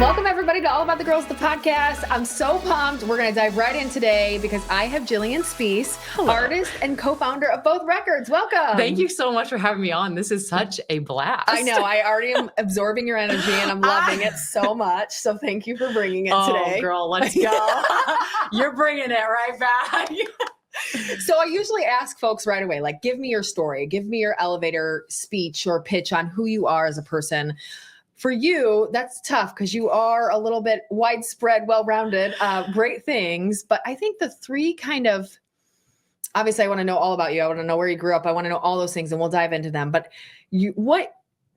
Welcome everybody to All About the Girls, the podcast. I'm so pumped. We're going to dive right in today because I have Jillian Speece, artist and co-founder of both records. Welcome. Thank you so much for having me on. This is such a blast. I know. I already am absorbing your energy and I'm loving it so much. So thank you for bringing it today. Oh, girl, let's go. You're bringing it right back. So I usually ask folks right away, like, give me your story, give me your elevator speech or pitch on who you are as a person. For you, that's tough because you are a little bit widespread, well-rounded, great things. But I think the three kind of, obviously I want to know all about you. I want to know where you grew up. I want to know all those things and we'll dive into them. But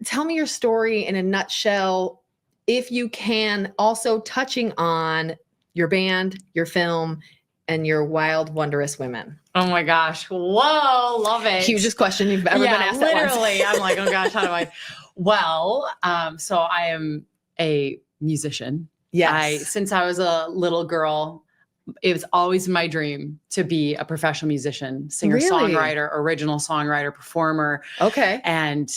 tell me your story in a nutshell, if you can, also touching on your band, your film, and your wild, wondrous women. Oh my gosh. Whoa. Love it. Hugest question you've ever been asked. Literally. I'm like, oh gosh, how do I? Well, so I am a musician. Yes. Since I was a little girl, it was always my dream to be a professional musician, singer, songwriter, original songwriter, performer. Okay. And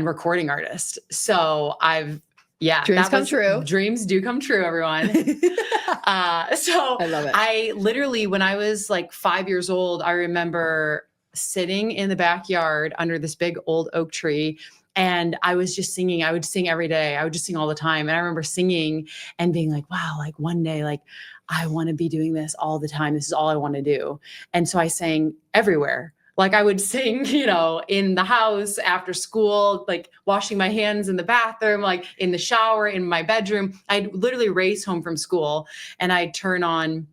recording artist. So dreams come true. Dreams do come true, everyone. So I love it. I literally, when I was like 5 years old, I remember sitting in the backyard under this big old oak tree. And I was just singing. I would sing every day. I would just sing all the time. And I remember singing and being like, wow, like one day, like I want to be doing this all the time. This is all I want to do. And so I sang everywhere. Like I would sing, in the house, after school, like washing my hands in the bathroom, like in the shower, in my bedroom. I'd literally race home from school and I'd turn on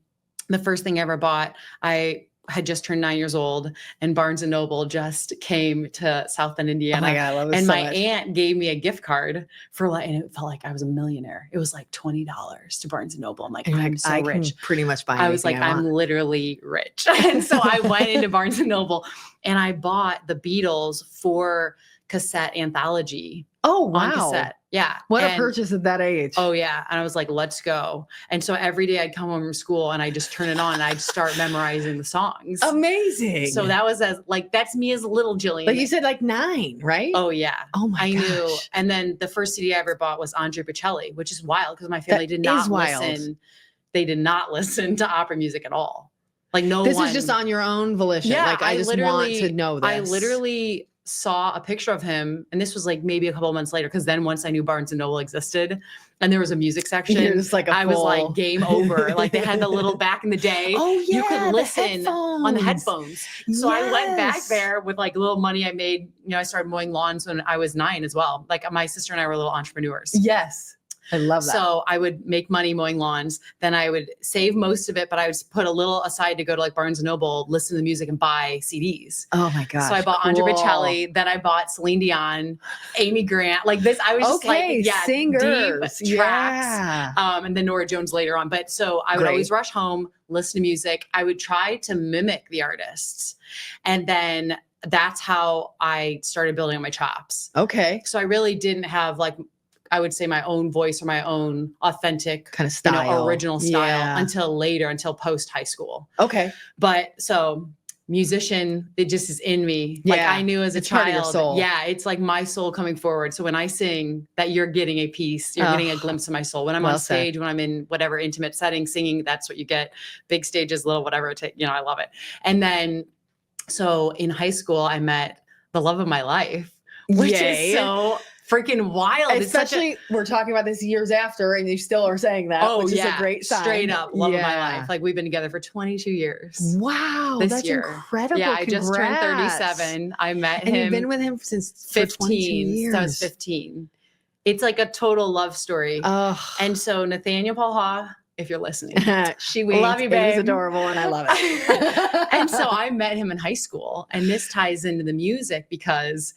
the first thing I ever bought. I had just turned 9 years old and Barnes & Noble just came to South Bend, Indiana. Oh my God, I love it and so my much. aunt gave me a gift card and it felt like I was a millionaire. It was like $20 to Barnes & Noble. I'm like, I'm so rich. Can pretty much buy I was like, I'm literally rich. And so I went into Barnes & Noble and I bought the Beatles 4 cassette anthology. Oh, wow. On cassette. Yeah. What a purchase at that age. Oh yeah. And I was like, let's go. And so every day I'd come home from school and I just turn it on and I'd start memorizing the songs. Amazing. So that was that's me as a little Jillian. But you said like 9, right? Oh yeah. Oh my I gosh. knew. And then the first CD I ever bought was Andre Bocelli, which is wild because my family did not listen. They did not listen to opera music at all. Like This is just on your own volition. Yeah, like I just want to know this. I literally saw a picture of him, and this was like maybe a couple of months later, because then once I knew Barnes & Noble existed and there was a music section, was like I was like game over. Like they had the little back in the day, you could listen on the headphones. So I went back there with like a little money I made. I started mowing lawns when I was 9 as well. Like my sister and I were little entrepreneurs. Yes. I love that. So I would make money mowing lawns. Then I would save most of it, but I would put a little aside to go to like Barnes & Noble, listen to the music and buy CDs. Oh my gosh. So I bought Andre Bocelli. Then I bought Celine Dion, Amy Grant. Like this, I was just like, singers. Deep tracks. And then Norah Jones later on. But so I would always rush home, listen to music. I would try to mimic the artists. And then that's how I started building on my chops. Okay. So I really didn't have like, I would say my own voice or my own authentic kind of style, original style until post high school. Okay. But so musician, it just is in me. Like I knew as a child, part of your soul. Yeah, it's like my soul coming forward. So when I sing that, you're getting a piece, you're getting a glimpse of my soul. When I'm on stage, when I'm in whatever intimate setting singing, that's what you get. Big stages, little, whatever it takes, I love it. And then, so in high school, I met the love of my life, which is so freaking wild. Especially we're talking about this years after and you still are saying that, which is a great sign. Straight up love of my life. Like we've been together for 22 years. Wow. That's incredible. Yeah. I just turned 37. I met him. And you've been with him since 15 years. So I was 15. It's like a total love story. And so Nathaniel Paul Haw, if you're listening, she winked. Love you, babe. It was adorable and I love it. And so I met him in high school, and this ties into the music because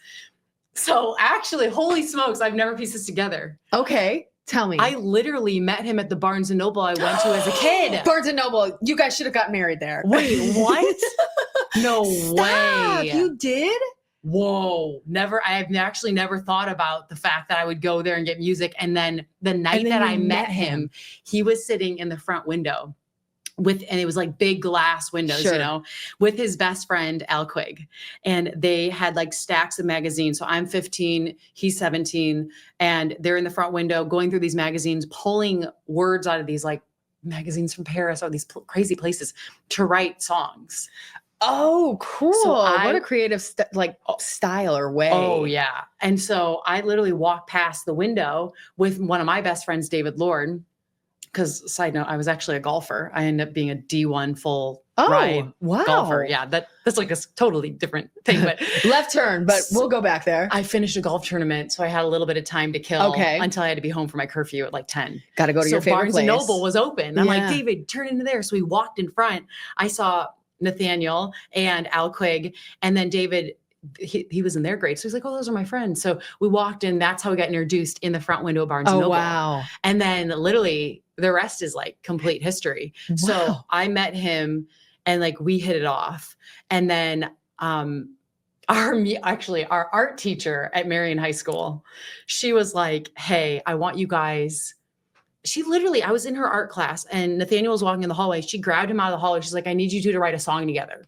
so actually, holy smokes, I've never pieced this together. Okay. Tell me. I literally met him at the Barnes & Noble I went to as a kid. Barnes & Noble. You guys should have got married there. Wait, what? No Stop. way. You did? Whoa. Never. I have actually never thought about the fact that I would go there and get music. And then the night that I met him, he was sitting in the front window and it was like big glass windows, Sure. you know, with his best friend, Al Quigg. And they had like stacks of magazines. So I'm 15, he's 17, and they're in the front window going through these magazines, pulling words out of these like magazines from Paris or these crazy places to write songs. Oh, cool. So what a creative style or way. Oh, yeah. And so I literally walked past the window with one of my best friends, David Lord, because side note, I was actually a golfer. I ended up being a D1 full ride golfer. Yeah, that's like a totally different thing. But left turn, but we'll go back there. I finished a golf tournament, so I had a little bit of time to kill until I had to be home for my curfew at like 10. Got to go to your favorite Barnes place. and Noble was open. I'm like, David, turn into there. So we walked in front. I saw Nathaniel and Al Quigg, and then David, he was in their grade. So he's like, oh, those are my friends. So we walked in. That's how we got introduced in the front window of Barnes and Noble. Wow. And then literally the rest is like complete history. Wow. So I met him and like we hit it off. And then our art teacher at Marion High School, she was like, hey, I want you guys. I was in her art class and Nathaniel was walking in the hallway. She grabbed him out of the hallway. She's like, I need you two to write a song together.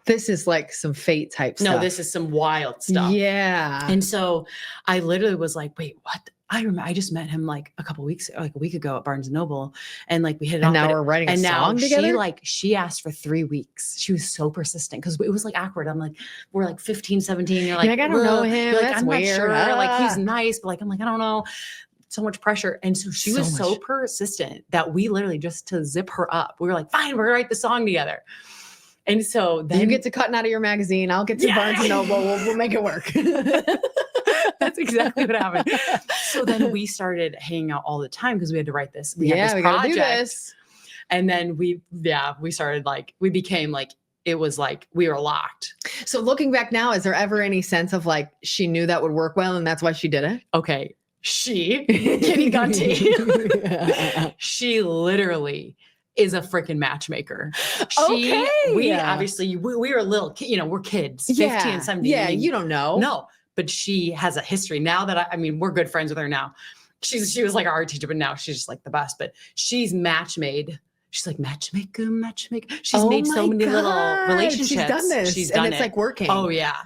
This is like some fate type stuff. No, this is some wild stuff. Yeah. And so I literally was like, wait, what? I remember I just met him like a week ago at Barnes and Noble. And like we hit it off. And now we're writing a song together? She asked for 3 weeks. She was so persistent because it was like awkward. I'm like, we're like 15, 17. You're like, I don't know him. Like, That's I'm weird. not sure. Like he's nice, but like, I'm like, I don't know. So much pressure. And so she was so persistent that we literally just to zip her up, we were like, fine, we're gonna write the song together. And so then you get to cutting out of your magazine. I'll get to Barnes and Noble. We'll make it work. That's exactly what happened. So then we started hanging out all the time because we had to write this. We had this project. Gotta do this. And then we started like, we became like, it was like we were locked. So looking back now, is there ever any sense of like she knew that would work well and that's why she did it? Okay. Kitty Gunty, she literally is a freaking matchmaker. We obviously, we were little, we're kids, 15 and 17. Yeah, you don't know. No, but she has a history now that we're good friends with her now. She was like our art teacher, but now she's just like the best, but she's made. She's like matchmaker. She's made so many little relationships. She's done this. And it's like working. Oh yeah.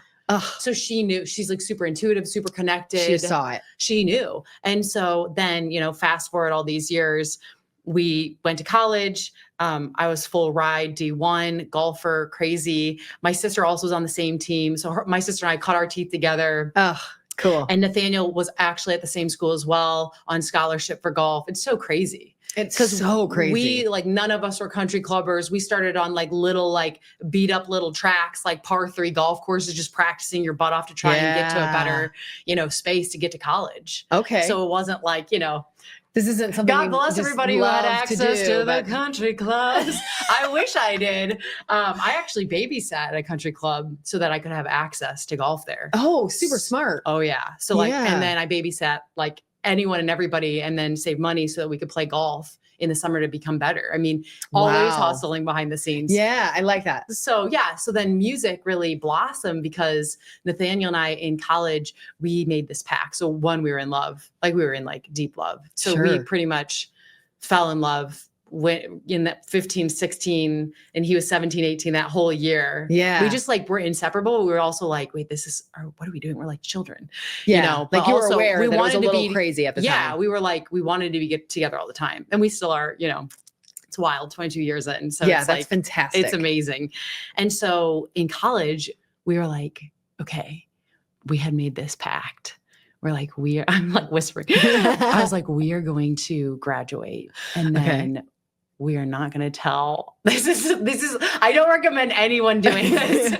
So she knew. She's like super intuitive, super connected. She saw it. She knew. And so then, fast forward all these years, we went to college. I was full ride D1, golfer, crazy. My sister also was on the same team. So my sister and I cut our teeth together. Oh, cool. And Nathaniel was actually at the same school as well on scholarship for golf. It's so crazy. It's so crazy. We like none of us were country clubbers. We started on like little like beat up little tracks, like par 3 golf courses, just practicing your butt off to try and get to a better, space to get to college. Okay. So it wasn't like, this isn't something. God bless everybody who had access to the country clubs. I wish I did. I actually babysat at a country club so that I could have access to golf there. Oh, super smart. Oh yeah. So and then I babysat like anyone and everybody and then save money so that we could play golf in the summer to become better. Always hustling behind the scenes. Yeah, I like that. So so then music really blossomed because Nathaniel and I in college, we made this pact. So one, we were in love, like we were in like deep love. So we pretty much fell in love when in that 15, 16, and he was 17, 18, that whole year. Yeah. We just like, we're inseparable. We were also like, wait, what are we doing? We're like children, like but you were also, aware we that wanted it was a little to be crazy at the time. Yeah. We were like, we wanted to get together all the time and we still are, it's wild 22 years in. So yeah, it's that's like, fantastic. It's amazing. And so in college, we were like, okay, we had made this pact. We're like, I'm like whispering. I was like, we are going to graduate and then we are not going to tell. This is, I don't recommend anyone doing this.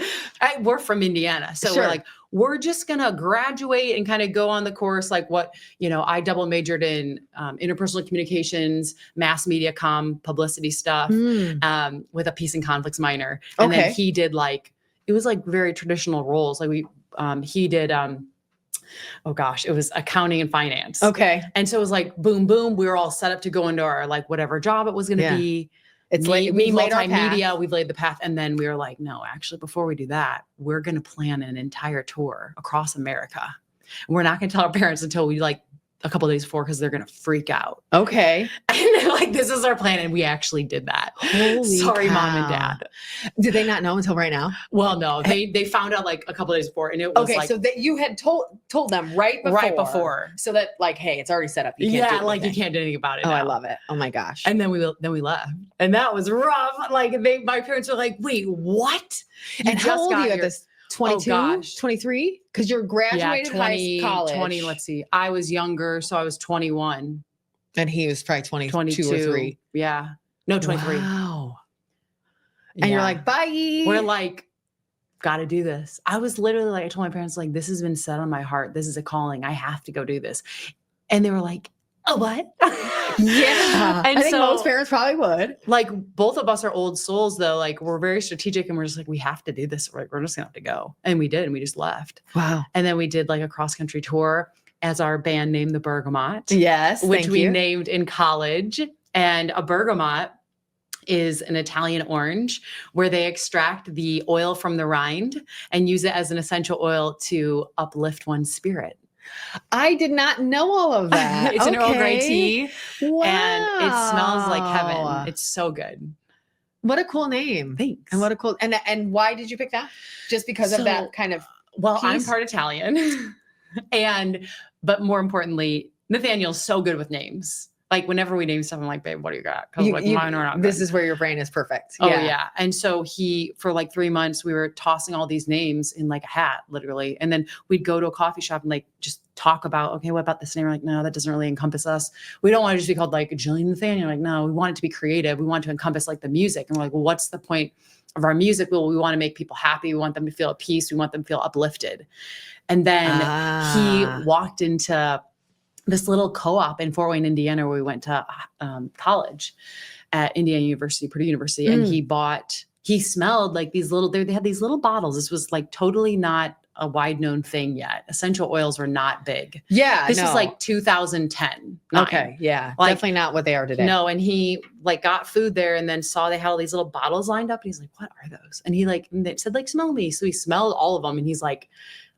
We're from Indiana. So we're like, we're just going to graduate and kind of go on the course. Like what, I double majored in interpersonal communications, mass media publicity stuff with a peace and conflicts minor. And then he did it was like very traditional roles. Like he did, it was accounting and finance. Okay. And so it was like, boom, boom. We were all set up to go into our like whatever job it was going to be. It's like we multimedia, we've laid the path. And then we were like, no, actually, before we do that, we're going to plan an entire tour across America. And we're not going to tell our parents until we like a couple days before because they're going to freak out. Okay. And they're like, this is our plan. And we actually did that. Holy Sorry, cow. mom and dad. Did they not know until right now? Well, no, they found out like a couple days before, and it was okay. like, So that you had told them right before. So that like, hey, it's already set up. You can't do like you anything. can't do anything about it. Oh, now. I love it. Oh my gosh. And then we left, and that was rough. Like my parents were like, wait, what? And how old are you at this? 22, oh, gosh. 23? Because you're graduated 20, college. 20, let's see. I was younger, so I was 21. And he was probably 22 or 3. Yeah. No, 23. Wow. And you're like, bye. We're like, got to do this. I was literally like, I told my parents, like, this has been set on my heart. This is a calling. I have to go do this. And they were like, oh, what? Yeah. And I think so, most parents probably would. Like, both of us are old souls, though. Like, we're very strategic, and we're just like, we have to do this. We're just gonna have to go. And we did, and we just left. Wow. And then we did like a cross-country tour as our band named the Bergamot. Yes. Which we named in college. And a bergamot is an Italian orange where they extract the oil from the rind and use it as an essential oil to uplift one's spirit. I did not know all of that. It's an Earl Grey tea. Wow. And it smells like heaven. It's so good. What a cool name. Thanks. And what a cool, and why did you pick that? Just because of that kind of Well, piece? I'm part Italian. But more importantly, Nathaniel's so good with names. Like whenever we name stuff, I'm like, babe, what do you got? Because like mine are not this good. is where your brain is perfect. Oh yeah. And so for like 3 months, we were tossing all these names in like a hat, literally. And then we'd go to a coffee shop and like just talk about, okay, what about this name? We're like, no, that doesn't really encompass us. We don't want to just be called like Jillian Nathaniel. Like, no, we want it to be creative. We want to encompass like the music. And we're like, well, what's the point of our music? Well, we want to make people happy. We want them to feel at peace. We want them to feel uplifted. And then he walked into this little co-op in Fort Wayne, Indiana, where we went to college at Indiana University, Purdue University. And he smelled like these they had these little bottles. This was like totally not a wide known thing yet. Essential oils were not big. Yeah. This was like 2010. Okay. Yeah. Like, definitely not what they are today. No. And he like got food there and then saw they had all these little bottles lined up. And he's like, what are those? And he like, and they said like, smell me. So he smelled all of them. And he's like,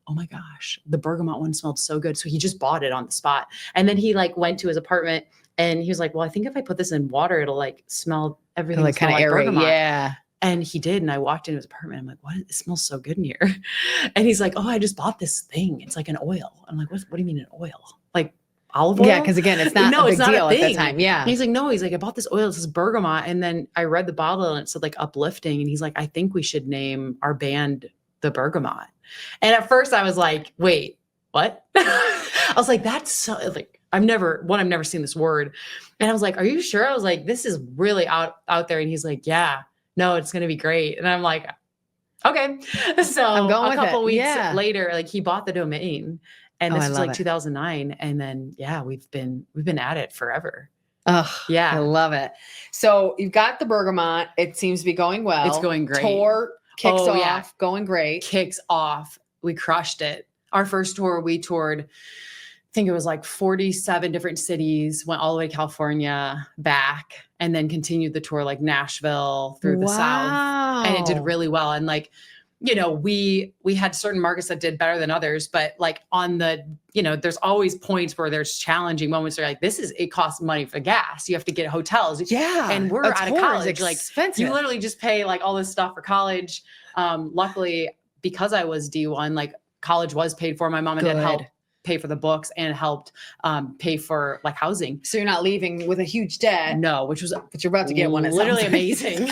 oh my gosh, the bergamot one smelled so good. So he just bought it on the spot. And then he like went to his apartment and he was like, well, I think if I put this in water, it'll like smell everything. Like kind of airy. Yeah. And he did. And I walked into his apartment. I'm like, what? It smells so good in here. And he's like, oh, I just bought this thing. It's like an oil. I'm like, what do you mean an oil? Like olive oil? Yeah. Cause again, it's not a big deal at that time. Yeah. And he's like, no, he's like, I bought this oil. This is bergamot. And then I read the bottle and it said like uplifting. And he's like, I think we should name our band the Bergamot. And at first I was like, wait, what? I was like, that's so like, I've never seen this word. And I was like, are you sure? I was like, this is really out there. And he's like, yeah, no, it's going to be great. And I'm like, okay. So I'm going a couple weeks Yeah. later, like he bought the domain and this was like 2009. And then, yeah, we've been at it forever. Oh, yeah. I love it. So you've got the Bergamot. It seems to be going well. It's going great. Tour kicks off, yeah. Going great. Kicks off. We crushed it. Our first tour, we toured, I think it was like 47 different cities, went all the way to California, back, and then continued the tour like Nashville through the South. And it did really well. And like, you know, we had certain markets that did better than others, but like on the, you know, there's always points where there's challenging moments where like, it costs money for gas. You have to get hotels. Yeah. And we're out of college. Like expensive. you literally just pay like all this stuff for college. Luckily, because I was D1, like college was paid for. My mom and dad helped pay for the books and helped pay for like housing. So you're not leaving with a huge debt. No, but you're about to get one. Literally amazing.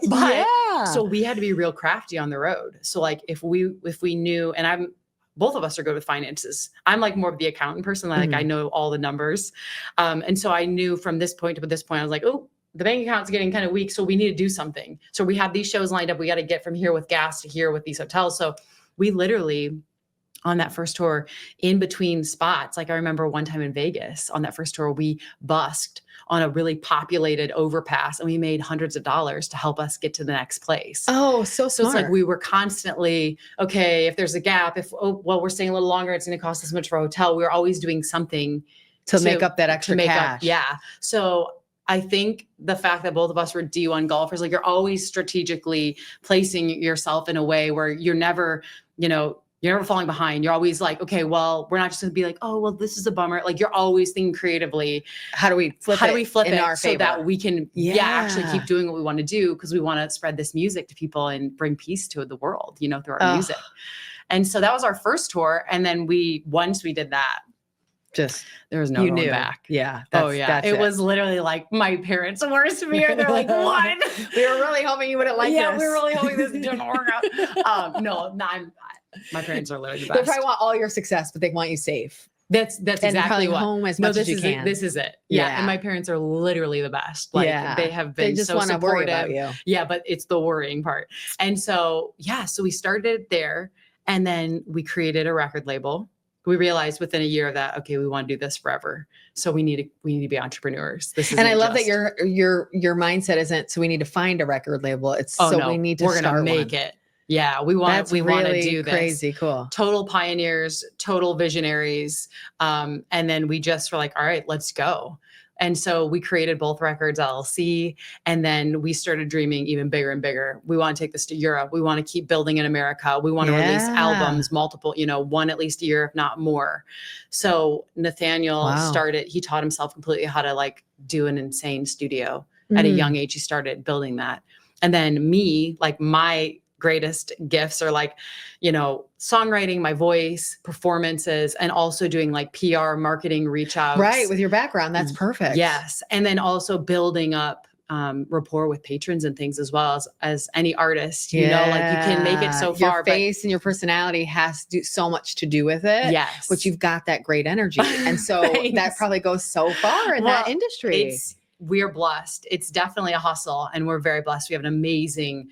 But yeah. So we had to be real crafty on the road. So like if we knew, and both of us are good with finances. I'm like more of the accountant person. Like I know all the numbers. And so I knew from this point to this point, I was like, oh, the bank account's getting kind of weak. So we need to do something. So we have these shows lined up. We got to get from here with gas to here with these hotels. So we literally, on that first tour, in between spots, like I remember one time in Vegas on that first tour, we busked on a really populated overpass and we made hundreds of dollars to help us get to the next place. Oh, so it's like we were constantly, okay, if there's a gap, we're staying a little longer, it's going to cost us much for a hotel. We were always doing something to make up that extra cash. Yeah. So I think the fact that both of us were D1 golfers, like you're always strategically placing yourself in a way where you're never You're never falling behind. You're always like, okay, well, we're not just going to be like, oh, well, this is a bummer. Like you're always thinking creatively. How do we flip it in our so favor? that we can actually keep doing what we want to do, because we want to spread this music to people and bring peace to the world, you know, through our music. And so that was our first tour. And then once we did that, there was no going back. Yeah. It was literally like my parents' worst fear. They're like, what? We were really hoping you wouldn't like this. Yeah, we were really hoping this didn't work out. My parents are literally the best. They probably want all your success, but they want you safe. That's exactly what. Home as much as you can. This is it. Yeah. And my parents are literally the best. Like they have been just so want to worry about supportive. you. Yeah, but it's the worrying part. And so, so we started there, and then we created a record label. We realized within a year that, okay, we want to do this forever. So we need to be entrepreneurs. And I love that your mindset isn't, so we need to find a record label. It's we need to we're going to make it. Yeah. We want to do this. Crazy cool. Total pioneers, total visionaries. And then we just were like, all right, let's go. And so we created Both Records LLC, and then we started dreaming even bigger and bigger. We want to take this to Europe. We want to keep building in America. We want to release albums, multiple, one at least a year, if not more. So Nathaniel he taught himself completely how to like do an insane studio at a young age. He started building that. And then me, like my greatest gifts are like, songwriting, my voice, performances, and also doing like PR, marketing, reach outs. Right. With your background, that's perfect. Yes. And then also building up rapport with patrons and things, as well as any artist, like you can make it so far. Your face and your personality has so much to do with it. Yes. But you've got that great energy. And so that probably goes so far in that industry. We're blessed. It's definitely a hustle, and we're very blessed. We have an amazing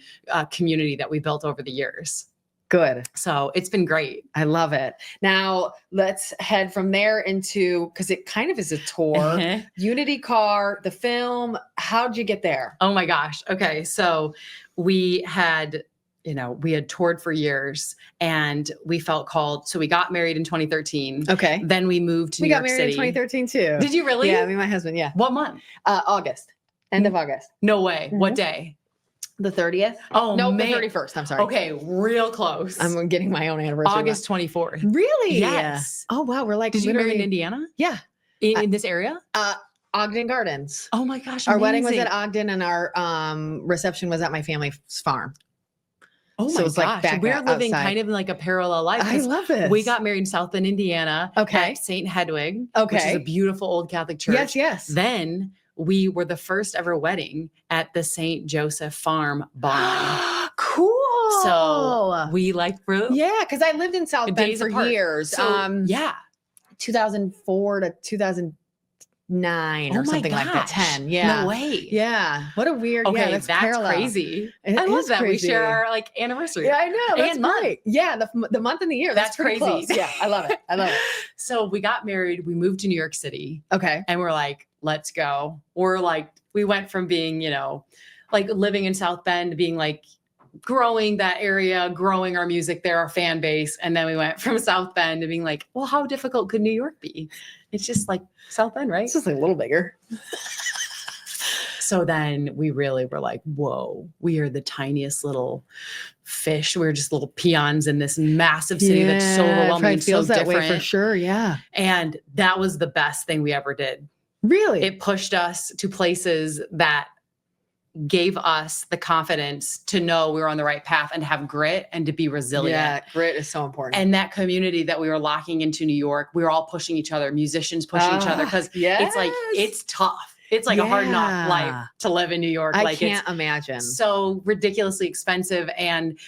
community that we built over the years. Good. So it's been great. I love it. Now let's head from there into, because it kind of is a tour, Unity Car, the film. How'd you get there? Oh my gosh. Okay. So we had toured for years, and we felt called. So we got married in 2013. Okay. Then we moved to New York City. We got married in 2013 too. Did you really? Yeah, me and my husband. Yeah. What month? August. End of August. No way. What day? The 30th. Oh, no, May. The 31st. I'm sorry. Okay. Real close. I'm getting my own anniversary. August 24th. Really? Yes. Oh, wow. We're like, did you marry in Indiana? Yeah. In this area? Ogden Gardens. Oh my gosh. Our wedding was at Ogden, and our reception was at my family's farm. Oh my gosh. Like we're living kind of like a parallel life. I love it. We got married in South Bend, Indiana. Okay. At St. Hedwig. Okay. Which is a beautiful old Catholic church. Yes. Then we were the first ever wedding at the St. Joseph Farm barn. Cool. So we yeah, because I lived in South Bend for years. So, 2004 to 2009 or something like that. 10. Yeah. No way. Yeah. What a weird. Okay, that's crazy. I love that. Crazy. We share our anniversary. Yeah, I know. That's great. Yeah, the month and the year. That's crazy. Close. Yeah, I love it. So we got married. We moved to New York City. Okay. And we're like, let's go. We're like, we went from being, like living in South Bend to being like growing that area, growing our music there, our fan base. And then we went from South Bend to being like, well, how difficult could New York be? It's just like South Bend, right? It's just like a little bigger. So then we really were like, whoa, we are the tiniest little fish. We're just little peons in this massive city that's so overwhelming. It feels so that different. way for sure. Yeah. And that was the best thing we ever did. Really? It pushed us to places that gave us the confidence to know we were on the right path and to have grit and to be resilient. Yeah, grit is so important. And that community that we were locking into New York, we were all pushing each other, musicians pushing each other, because it's like, it's tough. It's like a hard knock life to live in New York. I can't imagine. So ridiculously expensive, and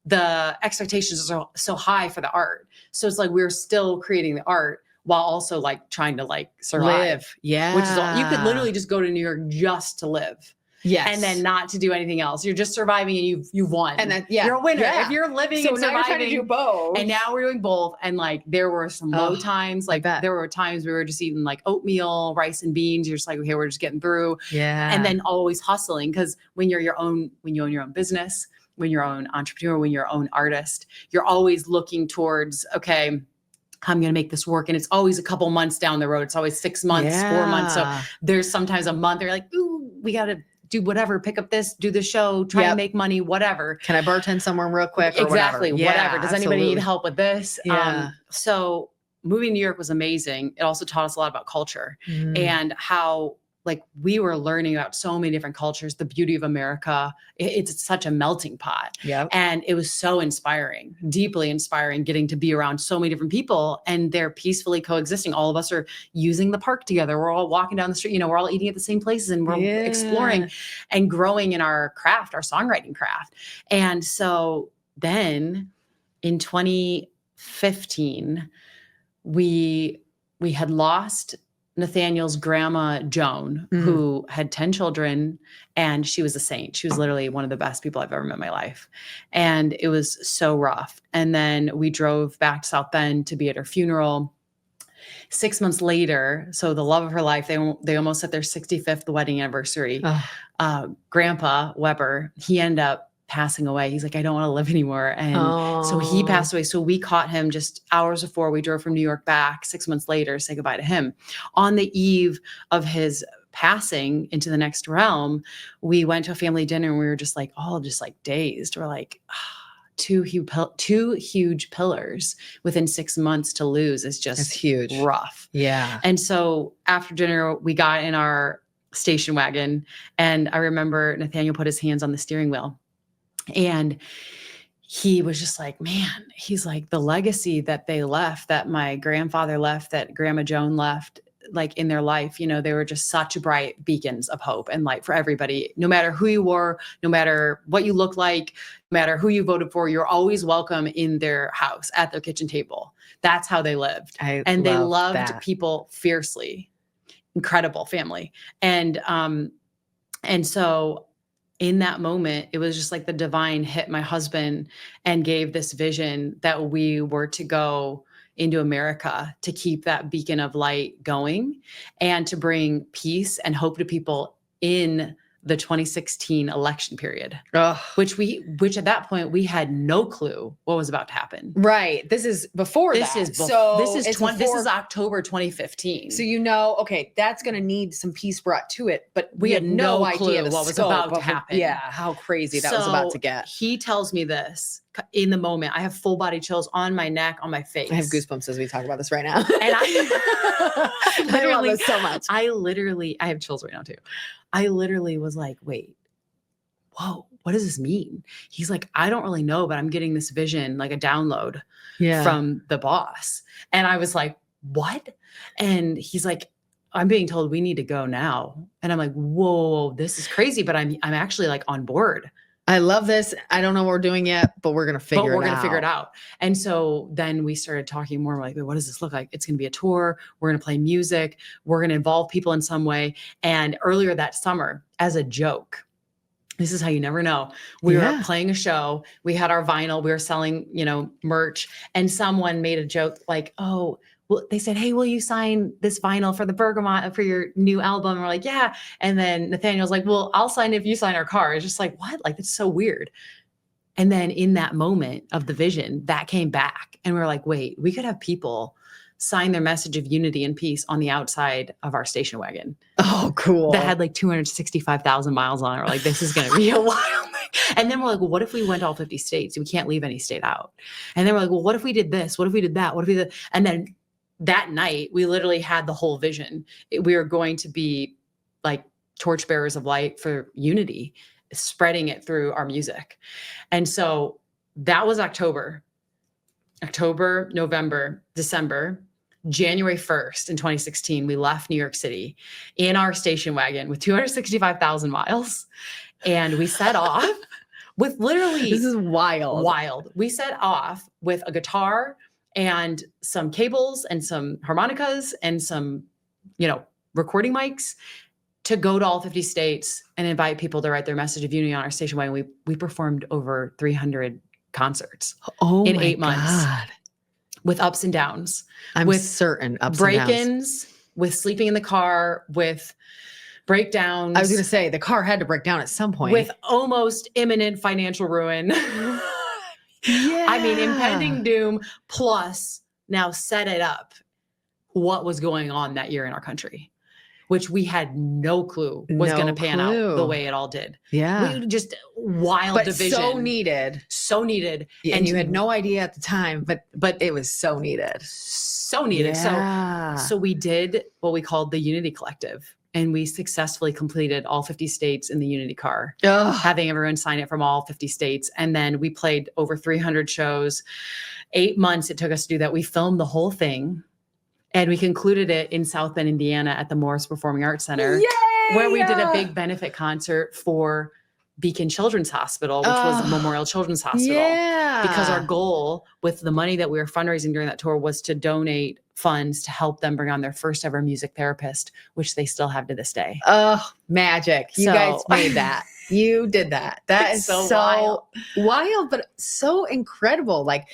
the expectations are so high for the art. So it's like we're still creating the art while also like trying to like survive. Yeah. Which is all, you could literally just go to New York just to live. Yes. And then not to do anything else. You're just surviving, and you've won. And then, you're a winner. If you're living and surviving. Now you're trying to do both. And now we're doing both. And like, there were some low times. Like there were times we were just eating like oatmeal, rice and beans. You're just like, okay, we're just getting through. Yeah. And then always hustling. Cause when you own your own business, when you're your own entrepreneur, when you're your own artist, you're always looking towards, okay, I'm going to make this work. And it's always a couple months down the road. It's always 6 months, 4 months. So there's sometimes a month they're like, ooh, we got to do whatever, pick up this, do the show, try and make money, whatever. Can I bartend somewhere real quick or exactly, whatever. Does anybody need absolutely. help with this? Yeah. So moving to New York was amazing. It also taught us a lot about culture and how like we were learning about so many different cultures, the beauty of America. It's such a melting pot. Yep. And it was so inspiring, deeply inspiring, getting to be around so many different people and they're peacefully coexisting. All of us are using the park together. We're all walking down the street, we're all eating at the same places and we're exploring and growing in our craft, our songwriting craft. And so then in 2015, we had lost Nathaniel's grandma, Joan, who had 10 children, and she was a saint. She was literally one of the best people I've ever met in my life. And it was so rough. And then we drove back to South Bend to be at her funeral. 6 months later, so the love of her life, they almost at their 65th wedding anniversary. Grandpa Weber, he ended up passing away. He's like, I don't want to live anymore. And so he passed away. So we caught him just hours before we drove from New York back 6 months later to say goodbye to him. On the eve of his passing into the next realm, we went to a family dinner and we were just like, all just like dazed. We're like, two huge pillars within 6 months to lose is just huge, rough. Yeah. And so after dinner, we got in our station wagon and I remember Nathaniel put his hands on the steering wheel. And he was just like, man, he's like the legacy that they left, that my grandfather left, that Grandma Joan left, like in their life, they were just such bright beacons of hope and light for everybody. No matter who you were, no matter what you look like, no matter who you voted for, you're always welcome in their house at their kitchen table. That's how they lived. And they loved people fiercely. Incredible family. And so in that moment, it was just like the divine hit my husband and gave this vision that we were to go into America to keep that beacon of light going and to bring peace and hope to people in the 2016 election period, which at that point we had no clue what was about to happen. Right. This is before this that. This is October 2015. So okay, that's going to need some peace brought to it, but we had no idea clue what was about to happen. Yeah, how crazy that was about to get. He tells me this in the moment. I have full body chills on my neck, on my face. I have goosebumps as we talk about this right now. And I love this so much. I have chills right now too. I literally was like, wait, whoa, what does this mean? He's like, I don't really know, but I'm getting this vision, like a download from the boss. And I was like, what? And he's like, I'm being told we need to go now. And I'm like, whoa, this is crazy, but I'm actually like on board. I love this. I don't know what we're doing yet, but we're going to figure it out. And so then we started talking more. We're like, wait, what does this look like? It's going to be a tour. We're going to play music. We're going to involve people in some way. And earlier that summer, as a joke, this is how you never know. We were playing a show. We had our vinyl. We were selling, merch. And someone made a joke like, oh, well, they said, hey, will you sign this vinyl for the Bergamot for your new album? And we're like, yeah. And then Nathaniel's like, well, I'll sign if you sign our car. It's just like, what? Like, it's so weird. And then in that moment of the vision, that came back. And we were like, wait, we could have people sign their message of unity and peace on the outside of our station wagon. Oh, cool. That had like 265,000 miles on it. We're like, this is going to be a wild thing. And then we're like, well, what if we went to all 50 states? We can't leave any state out. And then we're like, well, what if we did this? What if we did that? What if we did? And then that night, we literally had the whole vision. We were going to be like torchbearers of light for unity, spreading it through our music. And so that was October, November, December. January 1st in 2016, we left New York City in our station wagon with 265,000 miles. And we set off with literally— This is wild. Wild. We set off with a guitar and some cables and some harmonicas and some, recording mics to go to all 50 states and invite people to write their message of unity on our station wagon. We performed over 300 concerts in 8 months. With ups and downs. With certain ups and break-ins, with sleeping in the car, with breakdowns. I was going to say the car had to break down at some point. With almost imminent financial ruin. I mean, impending doom, plus now set it up what was going on that year in our country. which we had no clue was going to pan out the way it all did. Yeah. We just wild division. So needed. So needed. And you had no idea at the time, but it was so needed. So needed. Yeah. So we did what we called the Unity Collective. And we successfully completed all 50 states in the Unity car, having everyone sign it from all 50 states. And then we played over 300 shows. 8 months it took us to do that. We filmed the whole thing. And we concluded it in South Bend, Indiana at the Morris Performing Arts Center. Yay! Where we did a big benefit concert for Beacon Children's Hospital, which was Memorial Children's Hospital. Yeah. Because our goal with the money that we were fundraising during that tour was to donate funds to help them bring on their first ever music therapist, which they still have to this day. Oh, magic. You guys made that. You did that. That is so wild, but so incredible. Like,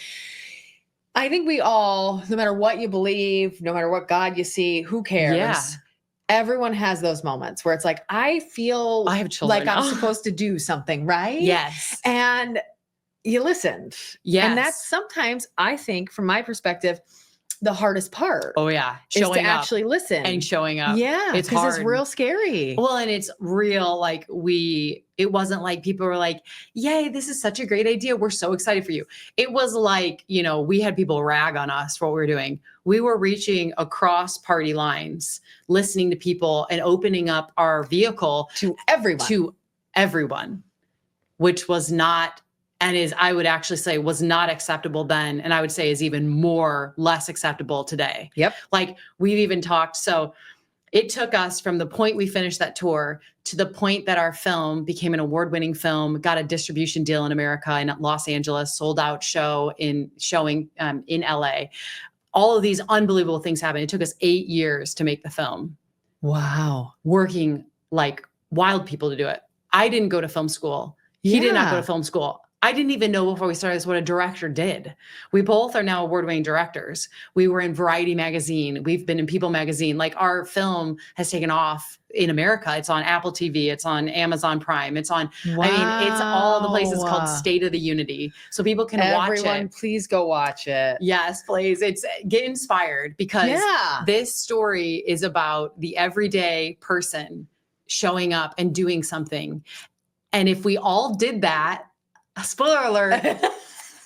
I think we all, no matter what you believe, no matter what God you see, who cares? Yeah. Everyone has those moments where it's like, I feel I have children. like I'm supposed to do something, right? Yes. And you listened. Yes. And that's sometimes, I think, from my perspective, the hardest part. Oh yeah. Showing is to actually listen. And showing up. Yeah. It's because hard. It's real scary. Well, and it's real. Like it wasn't like people were like, yay, this is such a great idea. We're so excited for you. It was like, we had people rag on us for what we were doing. We were reaching across party lines, listening to people and opening up our vehicle to everyone, which was not, and is, I would actually say, was not acceptable then. And I would say is even less acceptable today. Yep. Like we've even talked. So it took us from the point we finished that tour to the point that our film became an award-winning film, got a distribution deal in America, in Los Angeles, sold out showing in LA. All of these unbelievable things happened. It took us 8 years to make the film. Wow. Working like wild people to do it. I didn't go to film school. He did not go to film school. I didn't even know before we started this what a director did. We both are now award-winning directors. We were in Variety magazine. We've been in People magazine. Like our film has taken off in America. It's on Apple TV. It's on Amazon Prime. It's on, it's all the places called State of the Unity. So people can watch it. Everyone, please go watch it. Yes, please. Get inspired because this story is about the everyday person showing up and doing something. And if we all did that, spoiler alert,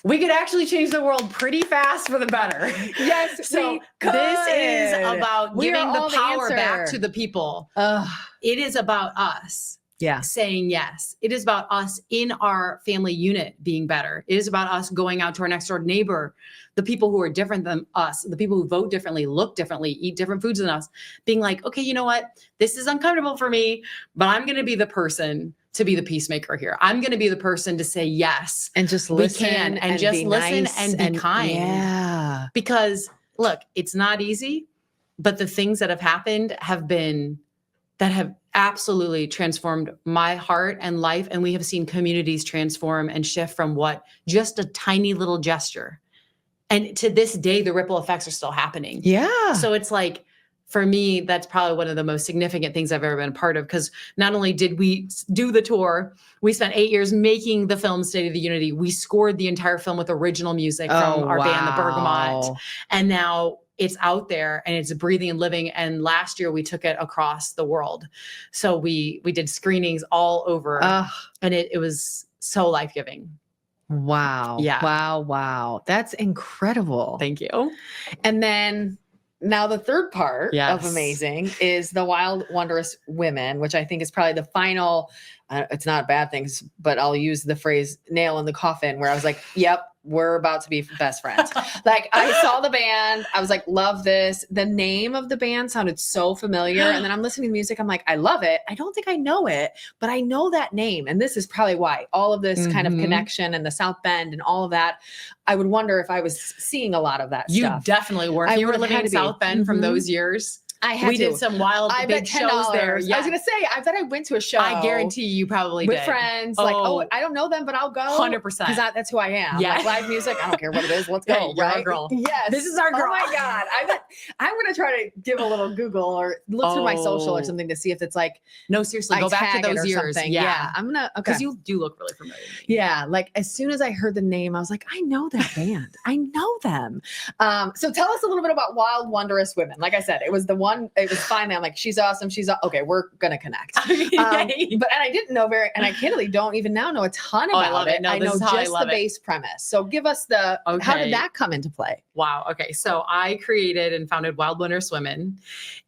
we could actually change the world pretty fast for the better. Yes, so this is about giving the power back to the people. It is about us saying yes. It is about us in our family unit being better. It is about us going out to our next door neighbor, the people who are different than us, the people who vote differently, look differently, eat different foods than us, being like, okay, you know what? This is uncomfortable for me, but I'm going to be the person to be the peacemaker here. I'm going to be the person to say yes. And just listen. And just listen and be kind. Yeah. Because look, it's not easy, but the things that have happened that have absolutely transformed my heart and life. And we have seen communities transform and shift from just a tiny little gesture. And to this day, the ripple effects are still happening. Yeah. So it's like, for me, that's probably one of the most significant things I've ever been a part of, because not only did we do the tour, we spent 8 years making the film State of the Unity. We scored the entire film with original music from our band, the Bergamot. And now it's out there and it's breathing and living. And last year we took it across the world. So we did screenings all over and it was so life-giving. Wow. Yeah. Wow. That's incredible. Thank you. And then now the third part of amazing is the Wild Wondrous Women, which I think is probably the final, it's not a bad thing, but I'll use the phrase nail in the coffin, where I was like, yep, we're about to be best friends. Like I saw the band, I was like, love this. The name of the band sounded so familiar. And then I'm listening to music. I'm like, I love it. I don't think I know it, but I know that name. And this is probably why all of this kind of connection and the South Bend and all of that. I would wonder if I was seeing a lot of that stuff. You definitely were. If you were living in South Bend from those years. We did some wild big shows there. Yeah. I was going to say, I bet I went to a show. I guarantee you probably with did. friends. Like, I don't know them, but I'll go. 100%. Because that's who I am. Yeah. Like live music, I don't care what it is. Let's go. You're right? our girl. Yes. This is our girl. Oh my God. I bet I'm going to try to give a little Google or look through my social or something to see if it's like. No, seriously. Go back to those years. Yeah. I'm going to. Okay. Because you do look really familiar to me. Yeah. Like as soon as I heard the name, I was like, I know that band. I know them. So tell us a little bit about Wild Wondrous Women. Like I said, it was the one it was finally, I'm like, she's awesome. Okay, we're going to connect. And I didn't know and I candidly don't even now know a ton about I love it. No, I know just the base premise. So give us how did that come into play? Wow. Okay. So I created and founded Wild Wondrous Women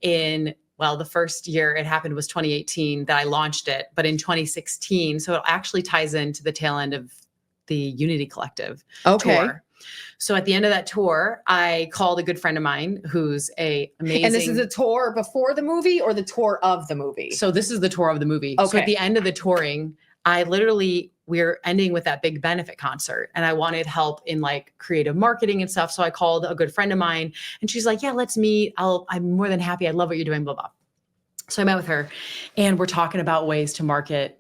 the first year it happened was 2018 that I launched it, but in 2016. So it actually ties into the tail end of the Unity Collective tour. So at the end of that tour, I called a good friend of mine who's amazing. And this is the tour before the movie or the tour of the movie? So this is the tour of the movie. Okay. So at the end of the touring, we're ending with that big benefit concert and I wanted help in like creative marketing and stuff. So I called a good friend of mine and she's like, yeah, let's meet. I'm more than happy. I love what you're doing, blah, blah. So I met with her and we're talking about ways to market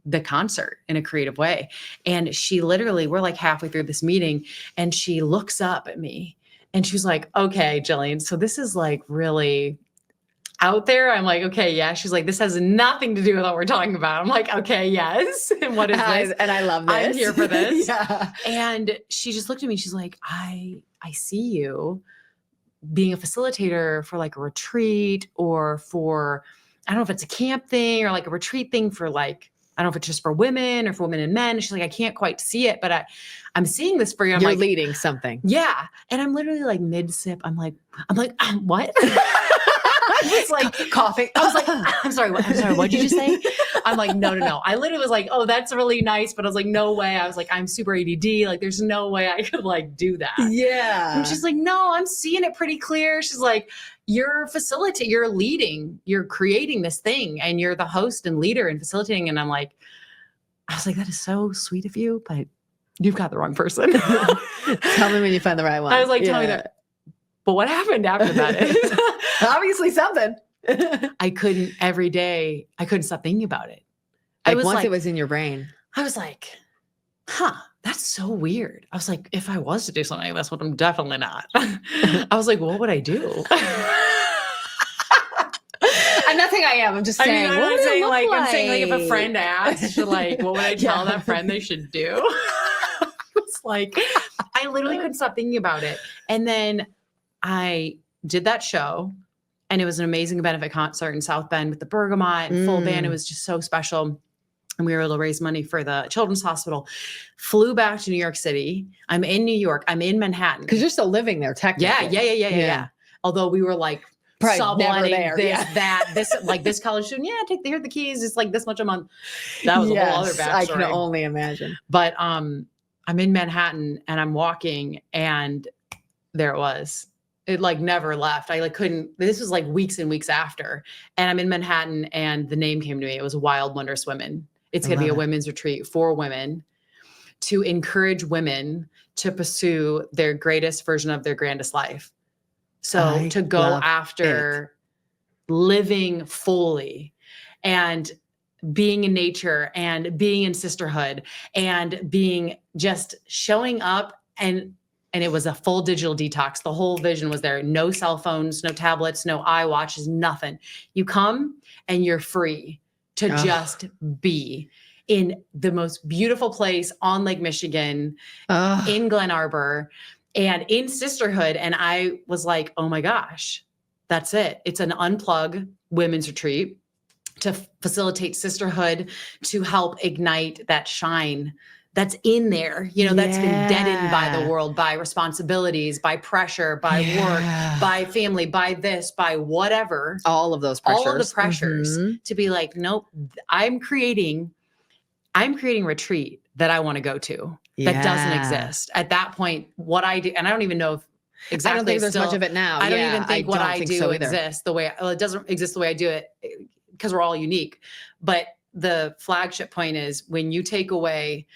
the concert in a creative way. And we're like halfway through this meeting and she looks up at me and she's like, okay, Jillian, so this is like really out there. I'm like, okay, yeah. She's like, this has nothing to do with what we're talking about. I'm like, okay, yes. And what is this? And I love this. I'm here for this. Yeah. And she just looked at me. She's like, I see you being a facilitator for like a retreat or for, I don't know if it's a camp thing or like a retreat thing for like, I don't know if it's just for women or for women and men. She's like, I can't quite see it, but I'm seeing this for you. You're leading something. Yeah. And I'm literally like mid sip. I'm like, what? I was like coughing. I was like, I'm sorry. What did you just say? I'm like, no. I literally was like, oh, that's really nice. But I was like, no way. I was like, I'm super ADD. Like, there's no way I could like do that. Yeah. And she's like, no, I'm seeing it pretty clear. She's like, you're facilitating, you're leading, you're creating this thing and you're the host and leader and facilitating. And I was like, that is so sweet of you, but you've got the wrong person. Tell me when you find the right one. I was like, tell me that. But what happened after that is obviously something. I couldn't stop thinking about it. Once it was in your brain. I was like, that's so weird. I was like, if I was to do something like this, what I'm definitely not. I was like, what would I do? I'm not saying I am. I'm just saying. I'm saying if a friend asked, like, what would I tell that friend they should do? It's like, I literally couldn't stop thinking about it. And then I did that show and it was an amazing benefit concert in South Bend with the Bergamot and full band. It was just so special. And we were able to raise money for the Children's Hospital. Flew back to New York City. I'm in New York. I'm in Manhattan. Because you're still living there, technically. Yeah. Although we were like subletting this, this college student. Yeah, here are the keys. It's like this much a month. That was a whole other backstory. I can only imagine. But I'm in Manhattan and I'm walking and there it was. It like never left. I like couldn't, this was like weeks and weeks after. And I'm in Manhattan and the name came to me. It was Wild Wondrous Women. It's going to be a women's retreat for women to encourage women to pursue their greatest version of their grandest life. So to go after living fully and being in nature and being in sisterhood and being just showing up and it was a full digital detox. The whole vision was there. No cell phones, no tablets, no iWatches, nothing. You come and you're free to just be in the most beautiful place on Lake Michigan, in Glen Arbor, and in sisterhood. And I was like, oh my gosh, that's it. It's an unplug women's retreat to facilitate sisterhood, to help ignite that shine that's in there, that's been deadened by the world, by responsibilities, by pressure, by work, by family, by this, by whatever. All of those pressures. All of the pressures to be like, nope, I'm creating retreat that I want to go to that doesn't exist. At that point, what I do, and I don't even know if exactly. I don't think there's much of it now. I don't even think what I do exists the way, it doesn't exist the way I do it because we're all unique. But the flagship point is when you take away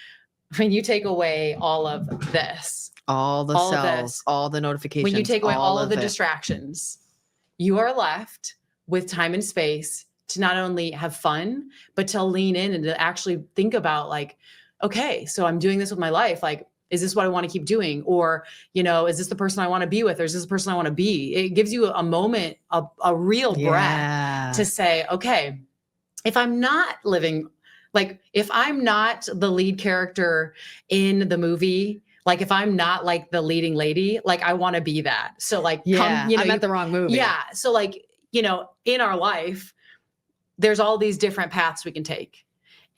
all of this, all the cells, all the notifications, when you take away all of the distractions, you are left with time and space to not only have fun, but to lean in and to actually think about like, okay, so I'm doing this with my life. Like, is this what I want to keep doing? Or, is this the person I want to be with? Or is this the person I want to be? It gives you a moment, a real breath to say, okay, if I'm not living like, if I'm not the lead character in the movie, like if I'm not like the leading lady, like I want to be that. So like, I'm at the wrong movie. Yeah. So like, you know, in our life, there's all these different paths we can take.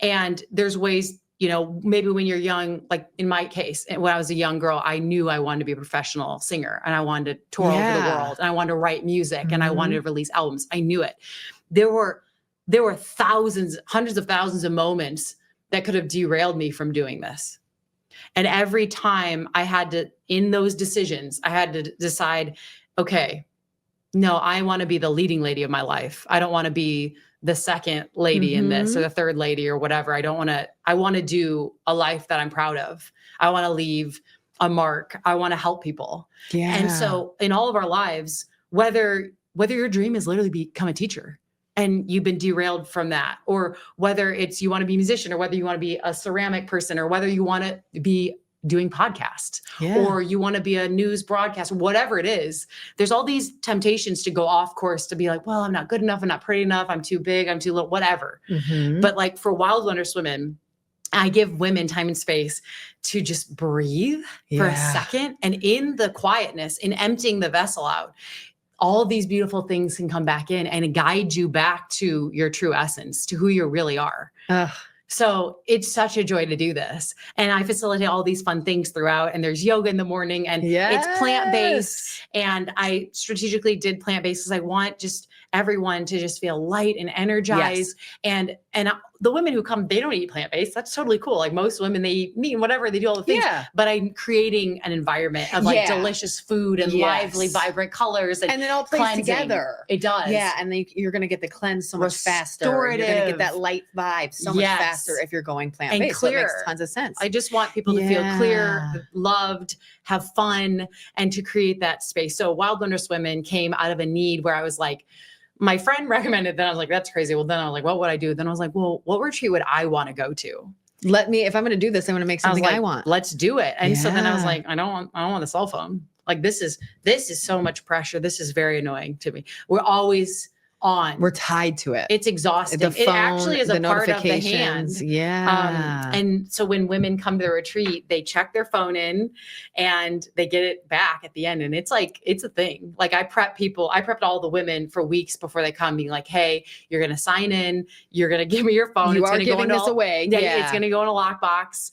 And there's ways, you know, maybe when you're young, like in my case, when I was a young girl, I knew I wanted to be a professional singer and I wanted to tour over the world and I wanted to write music and I wanted to release albums. I knew it. There were thousands, hundreds of thousands of moments that could have derailed me from doing this. And every time I had to, in those decisions, I had to decide, okay, no, I want to be the leading lady of my life. I don't want to be the second lady in this or the third lady or whatever. I want to do a life that I'm proud of. I want to leave a mark. I want to help people. Yeah. And so in all of our lives, whether your dream is literally become a teacher and you've been derailed from that, or whether it's you want to be a musician, or whether you want to be a ceramic person, or whether you want to be doing podcasts, or you want to be a news broadcaster, whatever it is, there's all these temptations to go off course, to be like, well, I'm not good enough. I'm not pretty enough. I'm too big. I'm too little, whatever. But like for Wild Wondrous Women, I give women time and space to just breathe for a second. And in the quietness, in emptying the vessel out, all these beautiful things can come back in and guide you back to your true essence, to who you really are. So it's such a joy to do this. And I facilitate all these fun things throughout. And there's yoga in the morning and it's plant-based. And I strategically did plant-based because I want just everyone to just feel light and energized. And the women who come, they don't eat plant-based. That's totally cool. Like most women, they eat meat and whatever, they do all the things. But I'm creating an environment of like delicious food and lively, vibrant colors. And then all plays together. It does. Yeah. And then you're going to get the cleanse so much faster. You're going to get that light vibe so much faster if you're going plant-based. And clear. So it makes tons of sense. I just want people to feel clear, loved, have fun, and to create that space. So Wild Wondrous Women came out of a need where I was like, my friend recommended that. I was like, that's crazy. Well, then I was like, what would I do? Then I was like, well, what retreat would I want to go to? If I'm going to do this, I'm going to make something I want. Let's do it. And so then I was like, I don't want a cell phone. Like this is so much pressure. This is very annoying to me. We're always on. We're tied to it. It's exhausting. The phone, it actually is a part of the hand. Yeah. And so when women come to the retreat, they check their phone in and they get it back at the end. And it's like, it's a thing. Like I prepped all the women for weeks before they come, being like, hey, you're going to sign in. You're going to give me your phone. You are giving this away. Yeah. It's going to go in a lockbox.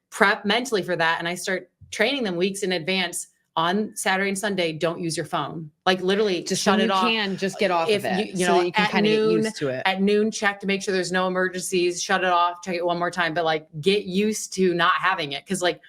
Prep mentally for that. And I start training them weeks in advance. On Saturday and Sunday, don't use your phone. Like literally just shut it off. You can just get off of it. You know, you can kind of get used to it. At noon, check to make sure there's no emergencies, shut it off, check it one more time, but like get used to not having it. Cause like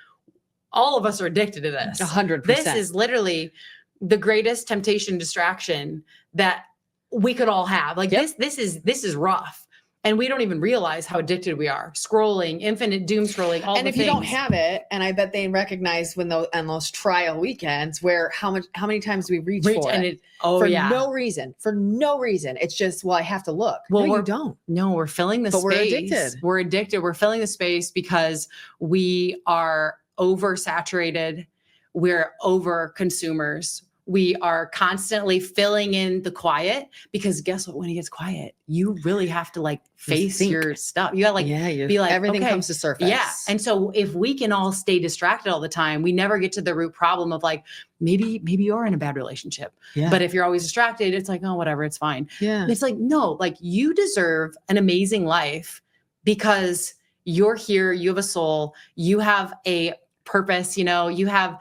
all of us are addicted to this. 100%. This is literally the greatest temptation distraction that we could all have. Like this is rough. And we don't even realize how addicted we are. Scrolling, infinite doom scrolling, all the things. And if you don't have it, and I bet they recognize when on those trial weekends where how many times we reach for it. No reason. For no reason. It's just, well, I have to look. Well, you don't. No, we're filling the space. We're addicted. We're addicted. We're filling the space because we are oversaturated. We're over consumers. We are constantly filling in the quiet because guess what? When it gets quiet, you really have to like face your stuff. You gotta be like, everything comes to surface. Yeah. And so if we can all stay distracted all the time, we never get to the root problem of like, maybe you're in a bad relationship. Yeah. But if you're always distracted, it's like, oh, whatever, it's fine. Yeah. And it's like, no, like you deserve an amazing life because you're here, you have a soul, you have a purpose, you know, you have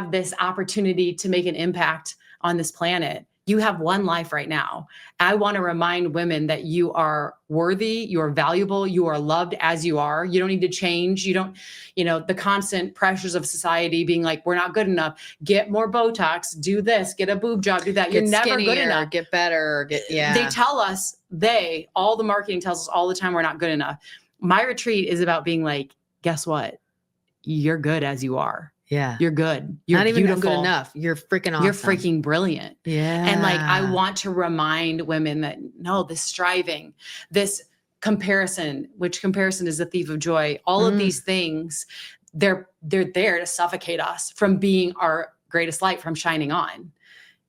this opportunity to make an impact on this planet. You have one life right now. I want to remind women that you are worthy, you are valuable, you are loved as you are. You don't need to change. You don't, the constant pressures of society being like, we're not good enough. Get more Botox, do this, get a boob job, do that. You're never good enough. Get better. They tell us, all the marketing tells us all the time we're not good enough. My retreat is about being like, guess what? You're good as you are. Yeah. You're good. You're not even beautiful. Good enough. You're freaking awesome. You're freaking brilliant. Yeah. And like, I want to remind women that no, this striving, this comparison, which comparison is the thief of joy. All of these things, they're there to suffocate us from being our greatest light, from shining on.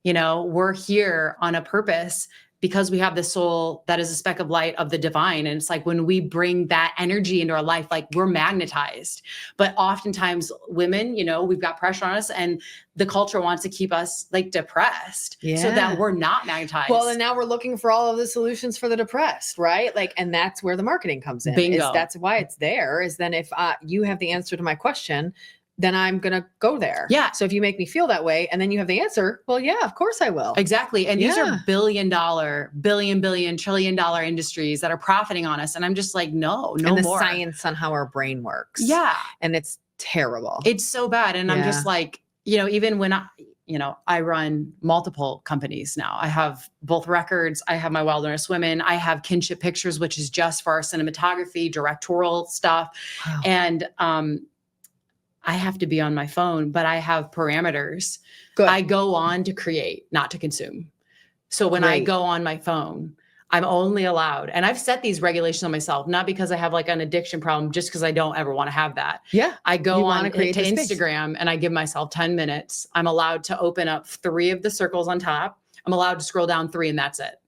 We're here on a purpose because we have the soul that is a speck of light of the divine. And it's like when we bring that energy into our life, like we're magnetized. But oftentimes women, you know, we've got pressure on us and the culture wants to keep us like depressed so that we're not magnetized. Well, and now we're looking for all of the solutions for the depressed, right? Like, and that's where the marketing comes in. Bingo. That's why it's there, is then if you have the answer to my question, then I'm going to go there. Yeah. So if you make me feel that way and then you have the answer, well, yeah, of course I will. Exactly. And these are billion, trillion dollar industries that are profiting on us. And I'm just like, no and the more. Science on how our brain works. Yeah. And it's terrible. It's so bad. And I'm just like, you know, even when I run multiple companies now. I have both records. I have my Wilderness Women. I have Kinship Pictures, which is just for our cinematography, directorial stuff. Wow. And, I have to be on my phone, but I have parameters. Good. I go on to create, not to consume. So when I go on my phone, I'm only allowed, and I've set these regulations on myself, not because I have like an addiction problem, just because I don't ever want to have that. Yeah. I go on to Instagram and I give myself 10 minutes. I'm allowed to open up 3 of the circles on top. I'm allowed to scroll down 3 and that's it.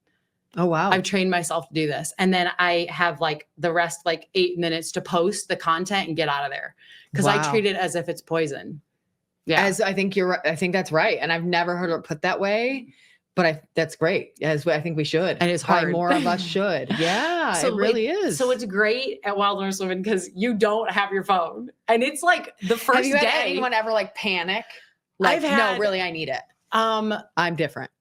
Oh, wow. I've trained myself to do this. And then I have like the rest, like 8 minutes to post the content and get out of there. Because I treat it as if it's poison. Yeah. As I think I think that's right. And I've never heard it put that way, but that's great. As I think we should. And it's probably hard. more of us should. Yeah, so it really is. So it's great at Wilderness Women because you don't have your phone. And it's like the first day. Have you had anyone ever like panic? Like, no, really, I need it. I'm different.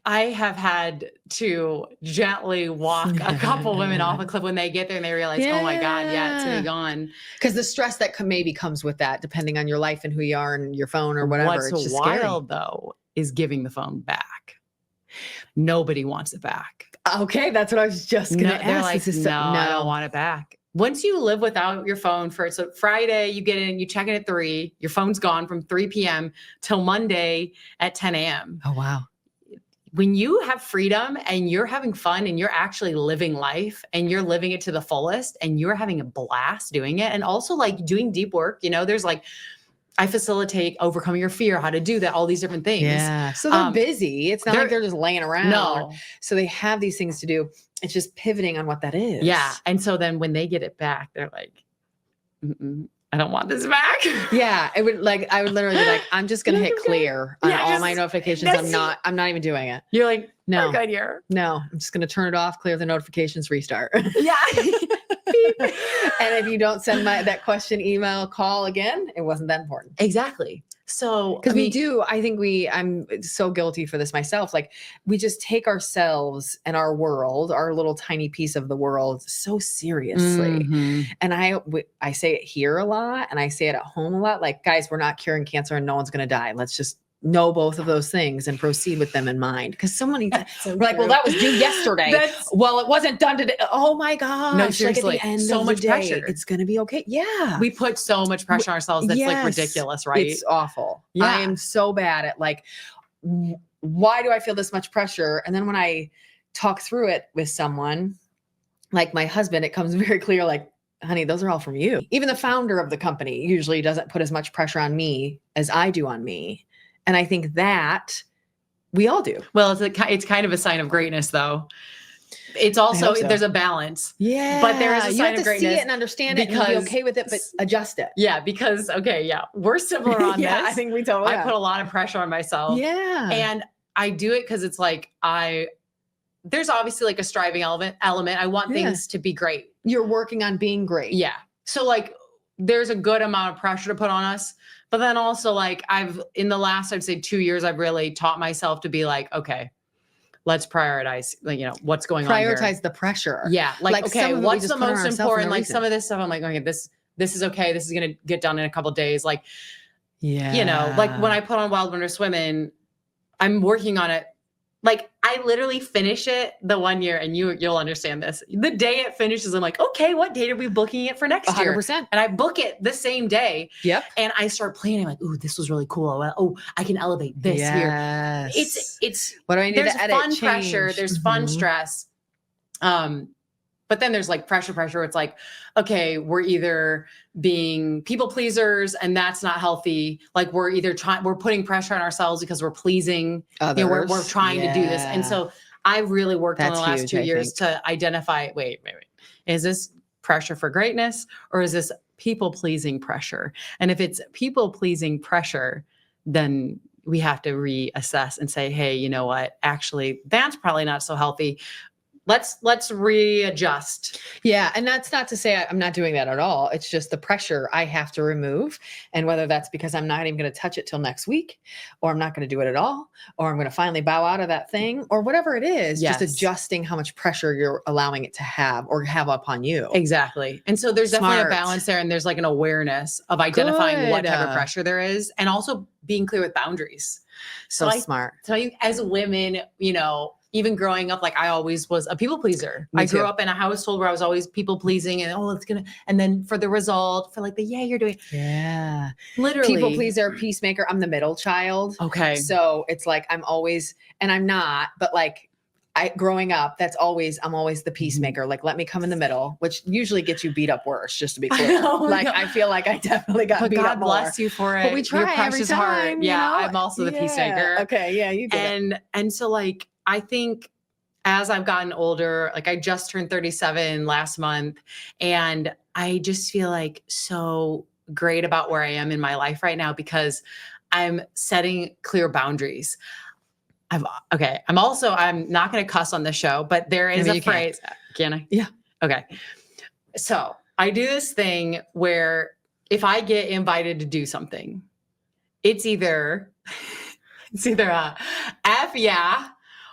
I have had to gently walk a couple women off a cliff when they get there and they realize, oh my God, it's gonna be gone. Because the stress that maybe comes with that, depending on your life and who you are and your phone or whatever. What's it's just wild scary. though is giving the phone back. Nobody wants it back. Okay, that's what I was just gonna ask. They're like, no, I don't want it back. Once you live without your phone so Friday, you get in, you check in at 3, your phone's gone from 3 p.m. till Monday at 10 a.m. Oh, wow. When you have freedom and you're having fun and you're actually living life and you're living it to the fullest and you're having a blast doing it and also like doing deep work, you know, there's like, I facilitate overcoming your fear, how to do that, all these different things. Yeah. So they're busy. It's not like they're just laying around. No. So they have these things to do. It's just pivoting on what that is. Yeah. And so then when they get it back, they're like, I don't want this back. Yeah. I would literally be like, I'm just going to hit clear on all my notifications. I'm not even doing it. You're like, no, good here. No, I'm just going to turn it off, clear the notifications, restart. Yeah. And if you don't send that question, email, call again, it wasn't that important. Exactly. So, because I'm so guilty for this myself. Like we just take ourselves and our world, our little tiny piece of the world so seriously. Mm-hmm. And I say it here a lot and I say it at home a lot. Like, guys, we're not curing cancer and no one's going to die. Let's just know both of those things and proceed with them in mind. Because so many times we're like, well, that was due yesterday. Well, it wasn't done today. Oh my gosh. No, seriously. Like at the end so of much the day, pressure. It's going to be okay. Yeah. We put so much pressure on ourselves. That's like ridiculous, right? It's awful. Yeah. I am so bad at like, why do I feel this much pressure? And then when I talk through it with someone like my husband, it comes very clear, like, honey, those are all from you. Even the founder of the company usually doesn't put as much pressure on me as I do on me. And I think that we all do. Well, it's kind of a sign of greatness, though. It's also, there's a balance. Yeah. But there is a sign of greatness. You have to see it and understand it and be okay with it, but adjust it. Yeah, because, we're similar on this. I think we totally I put a lot of pressure on myself. Yeah. And I do it because it's like, there's obviously like a striving element. I want things to be great. You're working on being great. Yeah. So like, there's a good amount of pressure to put on us. But then also like in the last, I'd say 2 years, I've really taught myself to be like, okay, let's prioritize, like, what's going on here. Prioritize the pressure. Yeah. Like okay, what's the most important? Like some of this stuff, I'm like, okay, this is okay. This is going to get done in a couple of days. Like, like when I put on Wilderness Women, I'm working on it. Like I literally finish it the 1 year and you'll understand this. The day it finishes, I'm like, okay, what date are we booking it for next year? 100%. And I book it the same day. Yep. And I start planning like, ooh, this was really cool. Oh, I can elevate this here. It's what do I need there's to edit? Fun pressure. There's fun stress. But then there's like pressure. It's like, okay, we're either being people pleasers and that's not healthy. Like we're either we're putting pressure on ourselves because we're pleasing, Others. we're trying to do this. And so I really worked on the last 2 years to identify, wait. Is this pressure for greatness or is this people pleasing pressure? And if it's people pleasing pressure, then we have to reassess and say, hey, you know what? Actually, that's probably not so healthy. Let's readjust. Yeah. And that's not to say I'm not doing that at all. It's just the pressure I have to remove. And whether that's because I'm not even going to touch it till next week, or I'm not going to do it at all, or I'm going to finally bow out of that thing, or whatever it is, just adjusting how much pressure you're allowing it to have or have upon you. Exactly. And so there's definitely a balance there. And there's like an awareness of identifying what type of pressure there is, and also being clear with boundaries. So smart. So as women, even growing up, like I always was a people pleaser. I grew up in a household where I was always people pleasing and then for the result, for like you're doing. Yeah. Literally. People pleaser, peacemaker. I'm the middle child. Okay. So it's like, I'm always, and I'm not, but like growing up, I'm always the peacemaker. Like, let me come in the middle, which usually gets you beat up worse, just to be clear. I feel like I definitely got beat up more. God bless you for it. But we try every time. Heart. Yeah. I'm also the peacemaker. Okay. Yeah. You get it. And so like, I think as I've gotten older, like I just turned 37 last month, and I just feel like so great about where I am in my life right now because I'm setting clear boundaries. I'm not going to cuss on the show, but there is a phrase. Can I? Yeah. Okay. So I do this thing where if I get invited to do something, it's either a F yeah,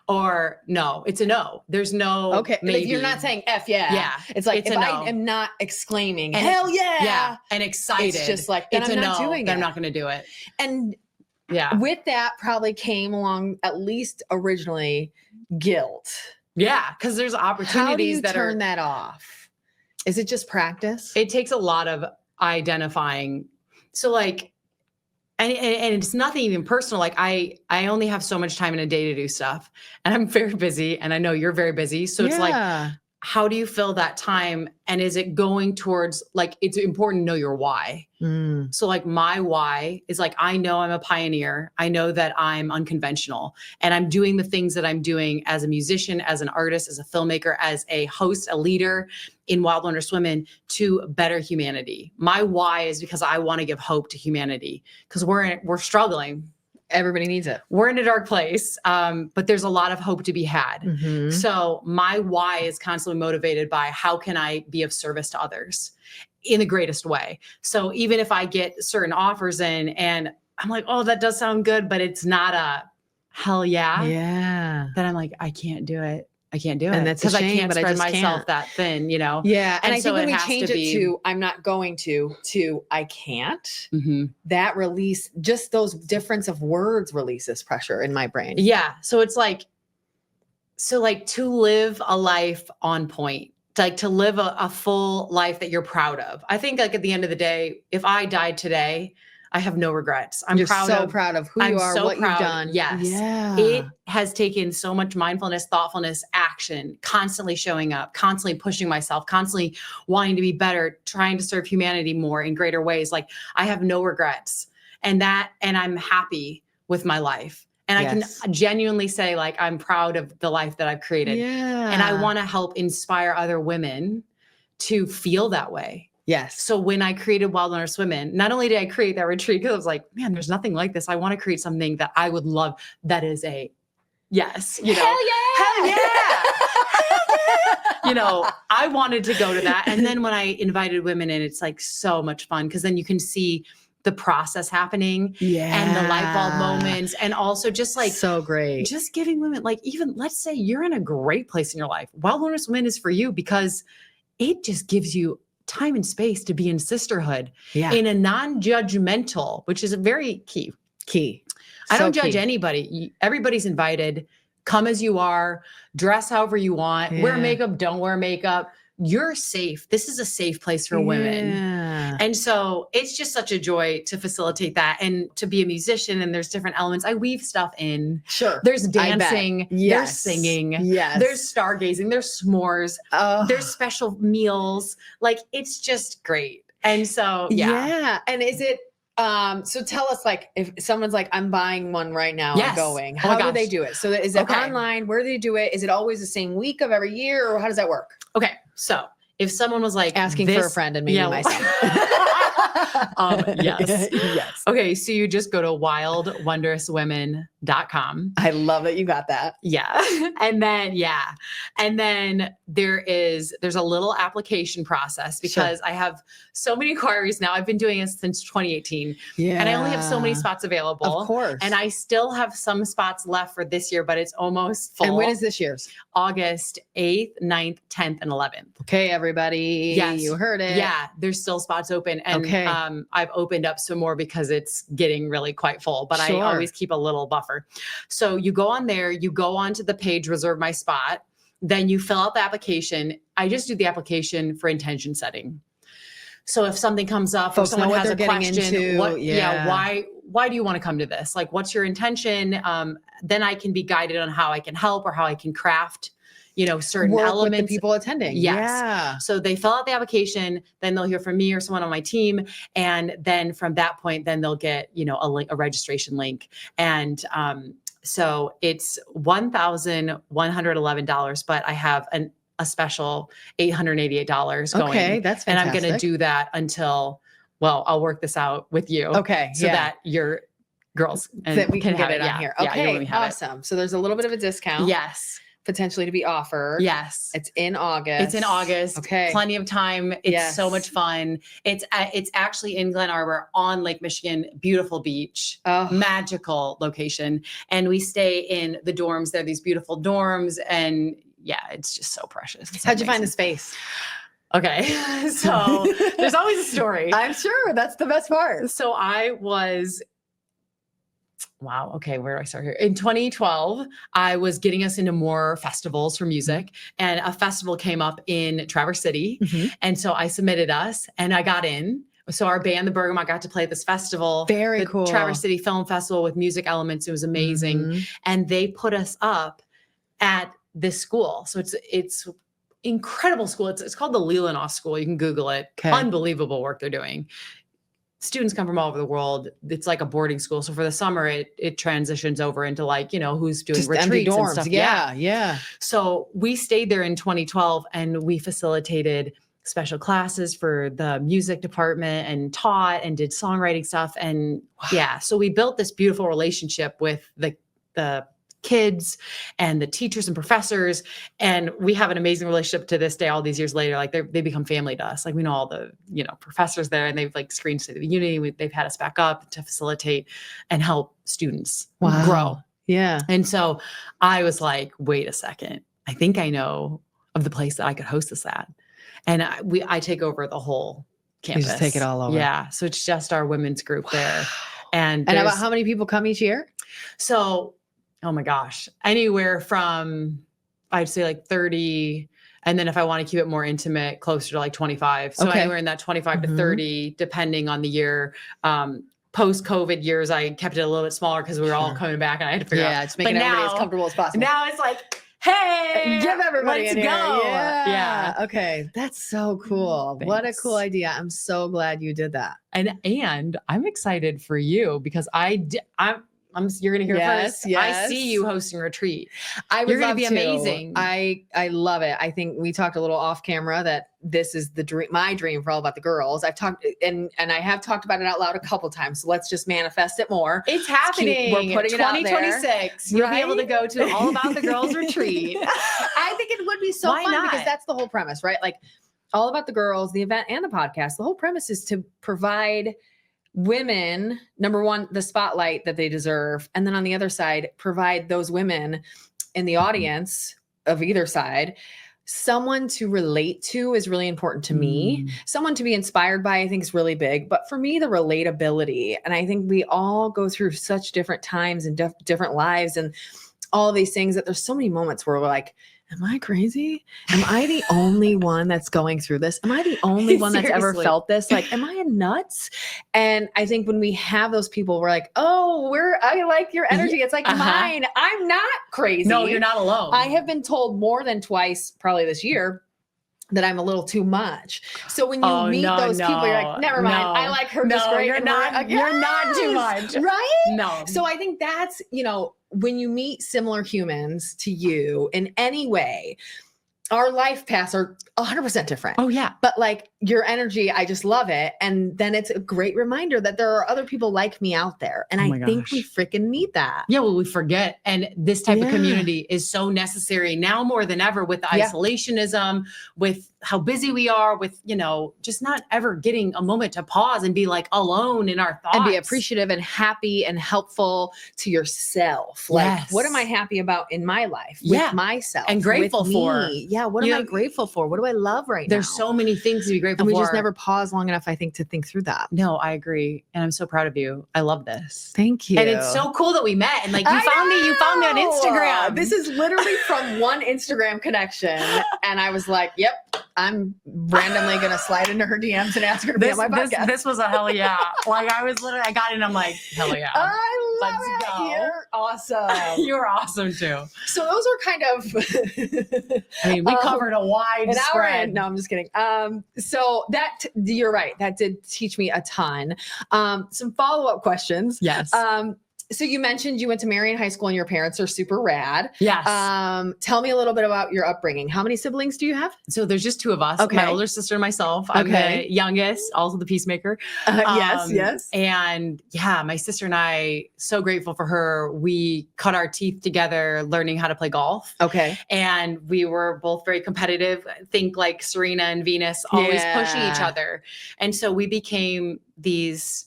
or no, it's a no. There's no. Okay. Maybe. If you're not saying F yeah. Yeah. It's like, if I am not exclaiming, hell yeah. Yeah. And excited. It's just like, then I'm not doing it. I'm not going to do it. And yeah, with that probably came along, at least originally, guilt. Yeah. Cause there's opportunities How do you turn that off? Is it just practice? It takes a lot of identifying. So like, and it's nothing even personal. Like I only have so much time in a day to do stuff, and I'm very busy, and I know you're very busy. So it's like, how do you fill that time? And is it going towards, like, it's important to know your why. So like my why is like, I know I'm a pioneer. I know that I'm unconventional, and I'm doing the things that I'm doing as a musician, as an artist, as a filmmaker, as a host, a leader in Wild Wondrous Women to better humanity. My why is because I want to give hope to humanity, because we're struggling. Everybody needs it. We're in a dark place, but there's a lot of hope to be had. Mm-hmm. So my why is constantly motivated by how can I be of service to others in the greatest way. So even if I get certain offers in and I'm like, oh, that does sound good, but it's not a hell yeah. Yeah. Then I'm like, I can't do it. I can't do it. And that's a shame, I can't but spread I just myself can't. that thin, Yeah. And I so think when we change it to I'm not going to I can't, that release, just those difference of words releases pressure in my brain. Yeah. So it's like, to live a life on point, like to live a full life that you're proud of. I think like at the end of the day, if I died today, I have no regrets. You're so proud of who you are, what you've done. Yes. Yeah. It has taken so much mindfulness, thoughtfulness, action, constantly showing up, constantly pushing myself, constantly wanting to be better, trying to serve humanity more in greater ways. Like I have no regrets, and I'm happy with my life. And I can genuinely say, like, I'm proud of the life that I've created. Yeah. And I want to help inspire other women to feel that way. Yes. So when I created Wild Wondrous Women, not only did I create that retreat, because I was like, man, there's nothing like this. I want to create something that I would love. That is a yes. Hell yeah. Hell yeah. Hell yeah. I wanted to go to that. And then when I invited women in, it's like so much fun, because then you can see the process happening and the light bulb moments, and also just like so great, just giving women, like, even let's say you're in a great place in your life. Wild Wondrous Women is for you because it just gives you time and space to be in sisterhood in a non-judgmental, which is a very key. I don't judge anybody. Everybody's invited. Come as you are, dress however you want, wear makeup, don't wear makeup, you're safe. This is a safe place for women. Yeah. And so it's just such a joy to facilitate that and to be a musician. And there's different elements. I weave stuff in. Sure. There's I bet. dancing. Yes. There's singing. Yes. There's stargazing. There's s'mores. There's special meals. Like, it's just great. And so, yeah. And is it, so tell us, like, if someone's like, I'm buying one right now, Yes. I'm going, Oh my how do gosh. they do it? So is it online? Where do they do it? Is it always the same week of every year, or how does that work? Okay. So if someone was like Asking for a friend and maybe myself. Yes. Yes. Okay. So you just go to wildwondrouswomen.com. I love that you got that. Yeah. And then there's a little application process because I have so many inquiries now. I've been doing this since 2018. Yeah. And I only have so many spots available. Of course. And I still have some spots left for this year, but it's almost full. And when is this year's? August 8th, 9th, 10th, and 11th. Okay, everybody. Yes. You heard it. Yeah, there's still spots open. And I've opened up some more because it's getting really quite full, but I always keep a little buffer. So you go on there, you go onto the page, reserve my spot. Then you fill out the application. I just do the application for intention setting. So if something comes up or someone has a question, why do you want to come to this? Like, what's your intention? Then I can be guided on how I can help or how I can craft, certain elements. With the people attending. Yes. Yeah. So they fill out the application, then they'll hear from me or someone on my team. And then from that point, then they'll get, a registration link. And, so it's $1,111, but I have a special $888 going. Okay, that's fantastic. And I'm going to do that until, I'll work this out with you. Okay. So that your girls that we can get it on here. here. Yeah, okay, awesome. So there's a little bit of a discount. Yes. Potentially to be offered. Yes. It's in August. It's in August. Okay. Plenty of time. It's so much fun. It's actually in Glen Arbor on Lake Michigan, beautiful beach, magical location. And we stay in the dorms. They're these beautiful dorms. And it's just so precious. How'd you find the space? Okay. So there's always a story. I'm sure that's the best part. So wow. Okay. Where do I start here? In 2012, I was getting us into more festivals for music, and a festival came up in Traverse City. Mm-hmm. And so I submitted us and I got in. So our band, the Bergamot, got to play at this festival. Very cool. Traverse City Film Festival with music elements. It was amazing. Mm-hmm. And they put us up at this school. So it's incredible school. It's called the Leland School. You can Google it. Okay. Unbelievable work they're doing. Students come from all over the world. It's like a boarding school. So for the summer, it transitions over into who's doing just retreats and stuff. Yeah. So we stayed there in 2012 and we facilitated special classes for the music department and taught and did songwriting stuff. And so we built this beautiful relationship with the kids and the teachers and professors. And we have an amazing relationship to this day, all these years later. Like they become family to us. Like we know all the, professors there, and they've screened State of the Union. They've had us back up to facilitate and help students grow. Yeah. And so I was like, wait a second. I think I know of the place that I could host this at. And I take over the whole campus. You just take it all over. Yeah. So it's just our women's group there. And about how many people come each year? So, oh my gosh, anywhere from, I'd say 30. And then if I want to keep it more intimate, closer to 25. So anywhere in that 25 to 30, depending on the year. Post-COVID years, I kept it a little bit smaller because we were all coming back and I had to figure out. Yeah, it's making everybody as comfortable as possible. Now it's hey, give everybody let's go. Yeah. Okay. That's so cool. Thanks. What a cool idea. I'm so glad you did that. And I'm excited for you because you're going to hear first. Yes. I see you hosting a retreat. You're going to be amazing. I love it. I think we talked a little off camera that this is my dream for All About the Girls. I've talked and I have talked about it out loud a couple times. So let's just manifest it more. It's happening. We're putting it out there. 2026. You'll be able to go to All About the Girls retreat. I think it would be so fun because that's the whole premise, right? Like All About the Girls, the event and the podcast. The whole premise is to provide women, number one, the spotlight that they deserve. And then on the other side, provide those women in the audience of either side, someone to relate to is really important to me. Someone to be inspired by, I think is really big. But for me, the relatability. And I think we all go through such different times and different lives and all of these things that there's so many moments where we're like, am I crazy? Am I the only one that's going through this? Am I the only one that's ever Seriously. felt this? Like, am I nuts? And I think when we have those people, we're like, oh, I like your energy. It's like mine. I'm not crazy. No, you're not alone. I have been told more than twice, probably this year, that I'm a little too much. So when you meet those people, you're like, never mind. I like her just great. You're not too much. Right? No. So I think that's, when you meet similar humans to you in any way, our life paths are 100% different. Oh yeah. But like your energy, I just love it. And then it's a great reminder that there are other people like me out there. And I think we freaking need that. Yeah. Well, we forget. And this type of community is so necessary now more than ever with the isolationism, with how busy we are, with, just not ever getting a moment to pause and be like alone in our thoughts. And be appreciative and happy and helpful to yourself. Like, what am I happy about in my life with myself? And grateful for. Yeah. What am I grateful for? What do I love right now? There's so many things to be grateful for. for. We just never pause long enough, I think, to think through that. No, I agree. And I'm so proud of you. I love this. Thank you. And it's so cool that we met. And like you found me on Instagram. This is literally from one Instagram connection. And I was like, yep, I'm randomly going to slide into her DMs and ask her to be on my podcast. This was a hell yeah. Like I got in, I'm like, hell yeah. I love it. Go. You're awesome. You're awesome too. So those are kind of, I mean, we covered a wide spread. No, I'm just kidding. So you're right. That did teach me a ton. Some follow-up questions. Yes. So you mentioned you went to Marion High School and your parents are super rad. Yes. Tell me a little bit about your upbringing. How many siblings do you have? So there's just two of us, okay. My older sister and myself. I'm the youngest, also the peacemaker. Yes. And yeah, my sister and I, so grateful for her. We cut our teeth together learning how to play golf. Okay. And we were both very competitive. Think like Serena and Venus, always pushing each other. And so we became these,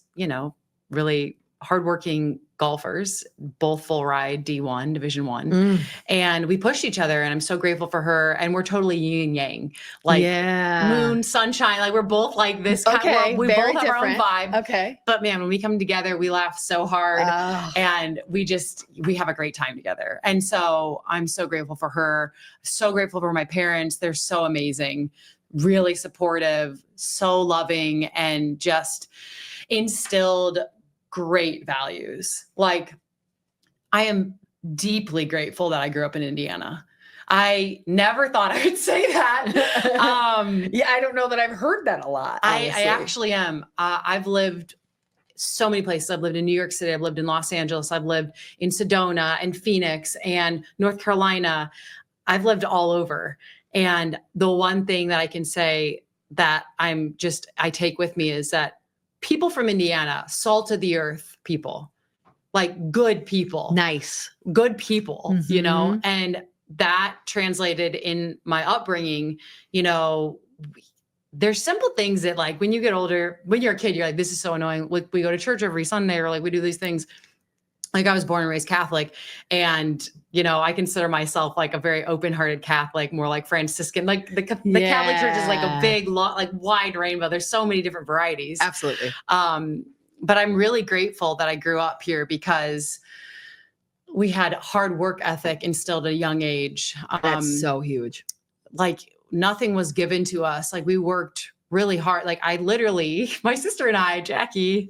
really hardworking golfers, both full ride D1, Division 1. And we pushed each other and I'm so grateful for her. And we're totally yin and yang, like moon, sunshine. Like we're both like this. Okay. We very both have our own vibe. Okay. But man, when we come together, we laugh so hard and we have a great time together. And so I'm so grateful for her. So grateful for my parents. They're so amazing, really supportive, so loving, and just instilled great values. Like I am deeply grateful that I grew up in Indiana. I never thought I would say that. I don't know that I've heard that a lot. I actually am. I've lived so many places. I've lived in New York City. I've lived in Los Angeles. I've lived in Sedona and Phoenix and North Carolina. I've lived all over. And the one thing that I can say that I take with me is that people from Indiana, salt of the earth people, like good people. Nice. Good people, and that translated in my upbringing, there's simple things that like when you get older, when you're a kid, you're like, this is so annoying. Like we go to church every Sunday or like we do these things. Like I was born and raised Catholic and, I consider myself like a very open-hearted Catholic, more like Franciscan, like the Catholic Church is like a big, like wide rainbow. There's so many different varieties. Absolutely. But I'm really grateful that I grew up here because we had hard work ethic instilled at a young age. That's so huge. Like nothing was given to us. Like we worked really hard. Like my sister and I, Jackie,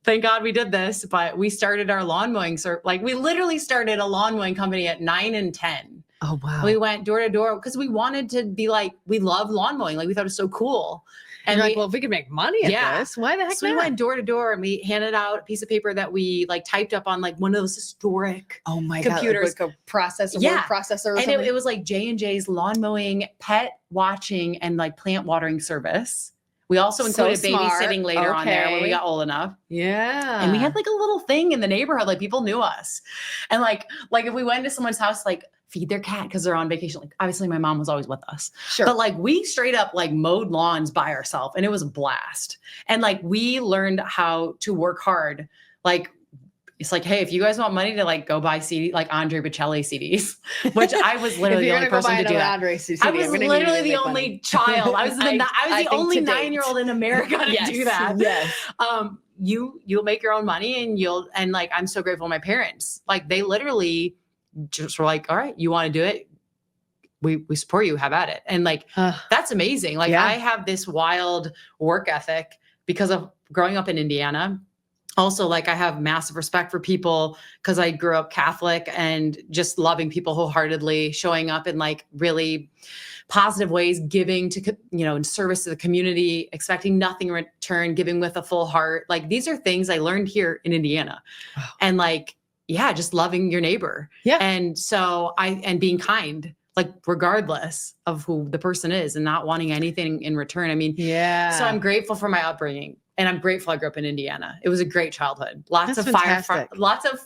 thank God we did this, but we started our lawn mowing. So like we literally started a lawn mowing company at 9 and 10. Oh, wow. We went door to door because we wanted to be like, we love lawn mowing. Like we thought it was so cool. And like, well, if we could make money at this, why the heck so not? We went door to door and we handed out a piece of paper that we like typed up on like one of those historic computers. Like a processor, word processor or something. And it was like J&J's lawn mowing, pet watching, and like plant watering service. We also included babysitting later on there when we got old enough. Yeah. And we had like a little thing in the neighborhood, like people knew us. And like if we went to someone's house, like feed their cat because they're on vacation. Like obviously my mom was always with us. Sure. But like we straight up like mowed lawns by ourselves and it was a blast. And like we learned how to work hard. Like it's like, hey, if you guys want money to like go buy CD, like Andre Bocelli CDs, which I was literally the only person to do that. I was literally the only child. I was the only 9-year-old in America to do that. Yes. You'll make your own money and like, I'm so grateful to my parents. Like they literally just were like, all right, you want to do it? we support you, have at it. And like, that's amazing. Like I have this wild work ethic because of growing up in Indiana. Also, like I have massive respect for people because I grew up Catholic and just loving people wholeheartedly, showing up in like really positive ways, giving to, in service to the community, expecting nothing in return, giving with a full heart. Like these are things I learned here in Indiana. Wow. And like, just loving your neighbor. Yeah. And so and being kind, like regardless of who the person is and not wanting anything in return. I mean, so I'm grateful for my upbringing. And I'm grateful I grew up in Indiana. It was a great childhood. Lots of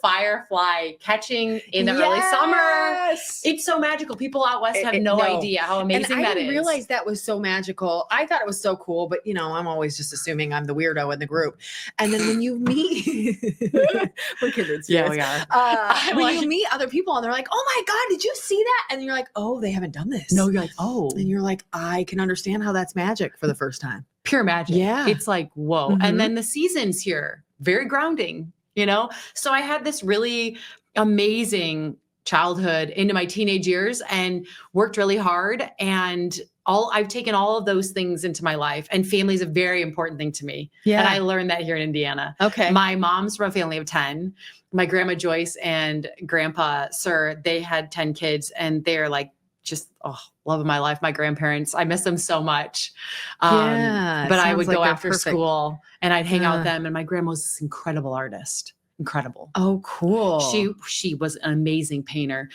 firefly catching in the early summer. It's so magical. People out west have no idea how amazing that is. I didn't realize that was so magical. I thought it was so cool, but I'm always just assuming I'm the weirdo in the group. And then when you meet, we're kids. Yeah, we are. When you meet other people and they're like, "Oh my God, did you see that?" And you're like, "Oh, they haven't done this." No, you're like, "Oh," and you're like, "I can understand how that's magic for the first time." Pure magic. Yeah. It's like, whoa. Mm-hmm. And then the seasons here, very grounding, So I had this really amazing childhood into my teenage years and worked really hard. And I've taken all of those things into my life, and family is a very important thing to me. Yeah. And I learned that here in Indiana. Okay. My mom's from a family of 10. My grandma Joyce and grandpa Sir, they had 10 kids, and they're like, just love of my life. My grandparents, I miss them so much. But I would go after school and I'd hang out with them. And my grandma was this incredible artist. Incredible. Oh, cool. She was an amazing painter.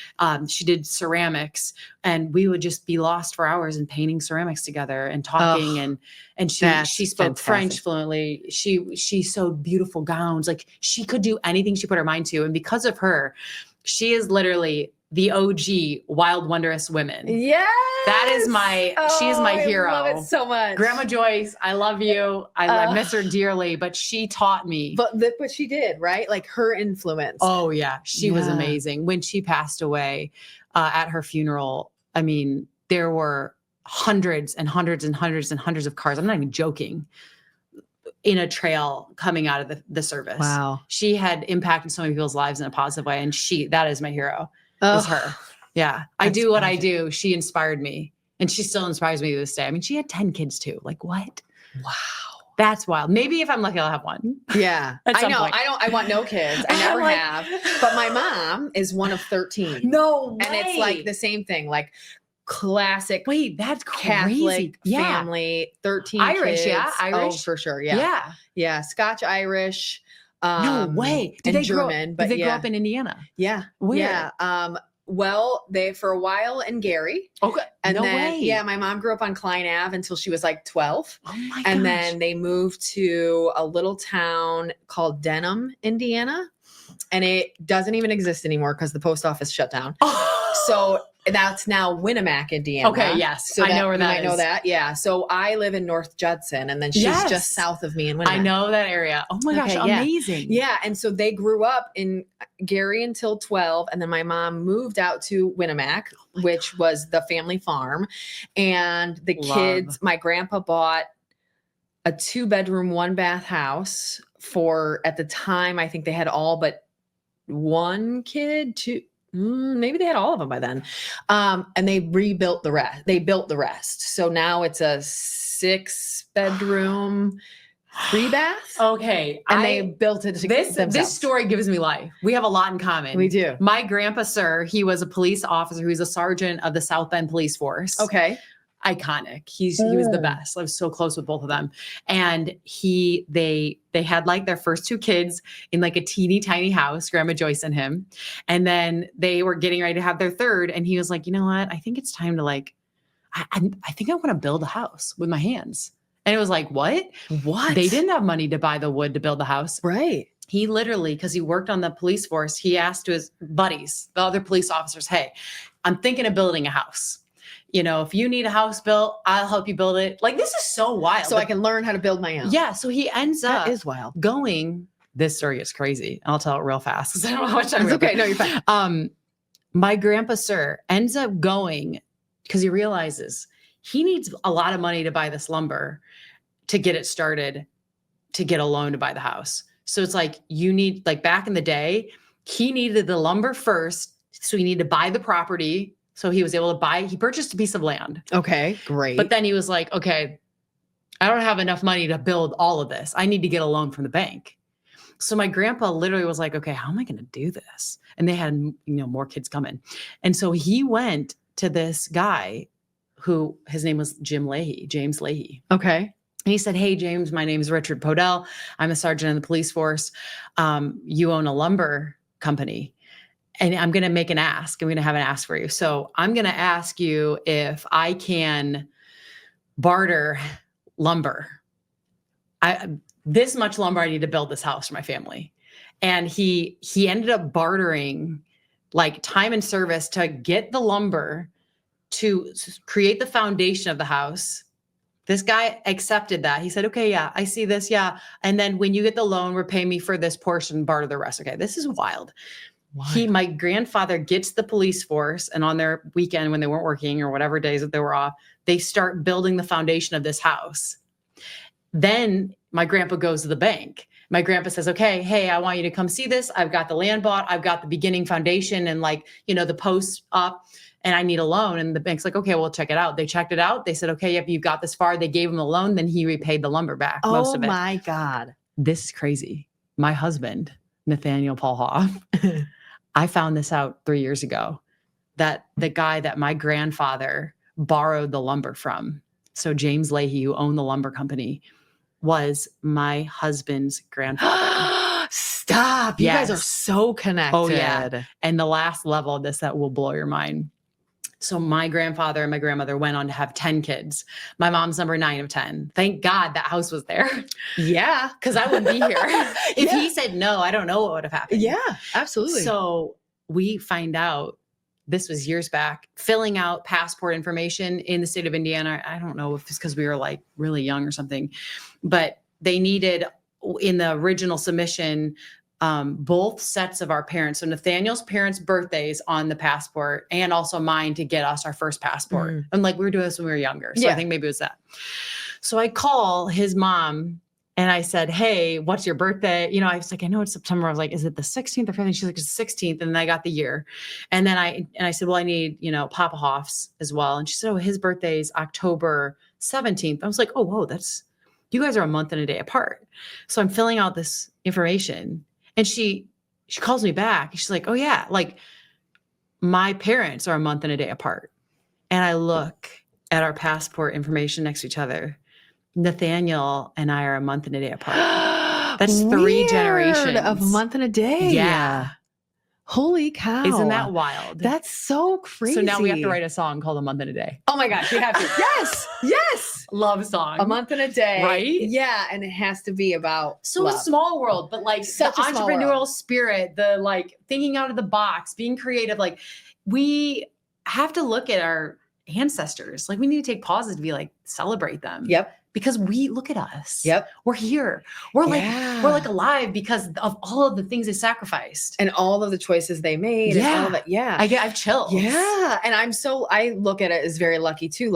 She did ceramics, and we would just be lost for hours in painting ceramics together and talking. And she spoke French fluently. She sewed beautiful gowns. Like she could do anything she put her mind to. And because of her, she is literally the OG wild, wondrous women. Yes. That is she is my hero. I love it so much. Grandma Joyce, I love you. I miss her dearly, but she taught me. But she did, right? Like her influence. Oh yeah. She was amazing. When she passed away at her funeral, I mean, there were hundreds and hundreds and hundreds and hundreds of cars. I'm not even joking. In a trail coming out of the service. Wow. She had impacted so many people's lives in a positive way. And that is my hero. Is her. Yeah. I do what I do. She inspired me, and she still inspires me to this day. I mean, she had 10 kids too. Like what? Wow. That's wild. Maybe if I'm lucky, I'll have one. Yeah. I know. Point. I want no kids. I never have. But my mom is one of 13. No way. And it's like the same thing. Like classic. Wait, that's Catholic family, 13 Irish, kids. Yeah. Irish. Oh, for sure. Yeah. Yeah. Yeah. Scotch Irish. No way. Did they German, did they grow up in Indiana? Yeah. Where? Yeah. Well, they for a while in Gary. Okay. And no then, way. Yeah, my mom grew up on Klein Ave until she was like 12. Oh my gosh. And then they moved to a little town called Denham, Indiana. And it doesn't even exist anymore because the post office shut down. So that's now Winnemac, Indiana. Okay, yes. So I know where that is. I know that. Yeah. So I live in North Judson, and then she's just south of me in Winnemac. I know that area. Oh my gosh, amazing. Yeah. And so they grew up in Gary until 12. And then my mom moved out to Winnemac, which was the family farm. And the kids, my grandpa bought a 2-bedroom, 1-bath house for, at the time, I think they had all but one kid, maybe they had all of them by then. And they rebuilt the rest. They built the rest. So now it's a 6-bedroom, 3-bath. Okay. And they built it themselves. This story gives me life. We have a lot in common. We do. My grandpa, Sir, he was a police officer. He was a sergeant of the South Bend Police Force. Okay. Iconic. He was the best. I was so close with both of them. And they had like their first 2 kids in like a teeny tiny house, Grandma Joyce and him. And then they were getting ready to have their third. And he was like, you know what? I think it's time to like, I think I want to build a house with my hands. And it was like, what? They didn't have money to buy the wood to build the house. Right. He literally, because he worked on the police force, he asked to his buddies, the other police officers, hey, I'm thinking of building a house. If you need a house built, I'll help you build it. Like, this is so wild. So I can learn how to build my own. Yeah. So he ends up that is wild. This story is crazy. I'll tell it real fast because I don't know how much time. It's okay. No, you're fine. My grandpa, Sir, ends up going because he realizes he needs a lot of money to buy this lumber to get it started, to get a loan to buy the house. So it's like, you need, like back in the day, he needed the lumber first. So he needed to buy the property So he was able to he purchased a piece of land. Okay, great. But then he was like, okay, I don't have enough money to build all of this. I need to get a loan from the bank. So my grandpa literally was like, okay, how am I going to do this? And they had, more kids coming. And so he went to this guy who his name was James Leahy. Okay. And he said, hey, James, my name is Richard Podell. I'm a sergeant in the police force. You own a lumber company. And I'm going to make an ask. I'm going to have an ask for you. So I'm going to ask you if I can barter lumber. This much lumber I need to build this house for my family. And he ended up bartering like time and service to get the lumber to create the foundation of the house. This guy accepted that. He said, okay, yeah, I see this. Yeah. And then when you get the loan, repay me for this portion, barter the rest. Okay. This is wild. My grandfather gets the police force, and on their weekend when they weren't working or whatever days that they were off, they start building the foundation of this house. Then my grandpa goes to the bank. My grandpa says, okay, hey, I want you to come see this. I've got the land bought. I've got the beginning foundation and the posts up, and I need a loan. And the bank's like, okay, we'll check it out. They checked it out. They said, okay, yep, you've got this far. They gave him the loan. Then he repaid the lumber back, most of it. Oh my God. This is crazy. My husband, Nathaniel Paul Hoff, I found this out 3 years ago, that the guy that my grandfather borrowed the lumber from, so James Leahy, who owned the lumber company, was my husband's grandfather. Stop. You guys are so connected. Oh, yeah. And the last level of this that will blow your mind. So my grandfather and my grandmother went on to have 10 kids. My mom's number 9 of 10. Thank God that house was there. Yeah. Because I wouldn't be here. If he said no, I don't know what would have happened. Yeah, absolutely. So we find out, this was years back, filling out passport information in the state of Indiana. I don't know if it's because we were like really young or something, but they needed in the original submission, both sets of our parents. So Nathaniel's parents' birthdays on the passport and also mine to get us our first passport. Mm. And we were doing this when we were younger. So I think maybe it was that. So I call his mom and I said, hey, what's your birthday? I was like, I know it's September. I was like, is it the 16th or 15th? She's like, it's the 16th. And then I got the year. And then I said, well, I need, Papa Hoff's as well. And she said, oh, his birthday is October 17th. I was like, oh, whoa, you guys are a month and a day apart. So I'm filling out this information. And she calls me back. She's like, oh yeah, my parents are a month and a day apart. And I look at our passport information next to each other. Nathaniel and I are a month and a day apart. That's 3 generations of a month and a day. Yeah. Holy cow. Isn't that wild? That's so crazy. So now we have to write a song called A Month and a Day. Oh my gosh, we have to. Yes. Love song. A month and a day. Right? Yeah. And it has to be about love. A small world, but Such the a small entrepreneurial world. spirit, the thinking out of the box, being creative. We have to look at our ancestors. We need to take pauses to be celebrate them. Yep. Because we look at us. Yep. We're here. We're alive because of all of the things they sacrificed. And all of the choices they made. Yeah. And all of that. Yeah. I have chills. Yeah. And I look at it as very lucky too.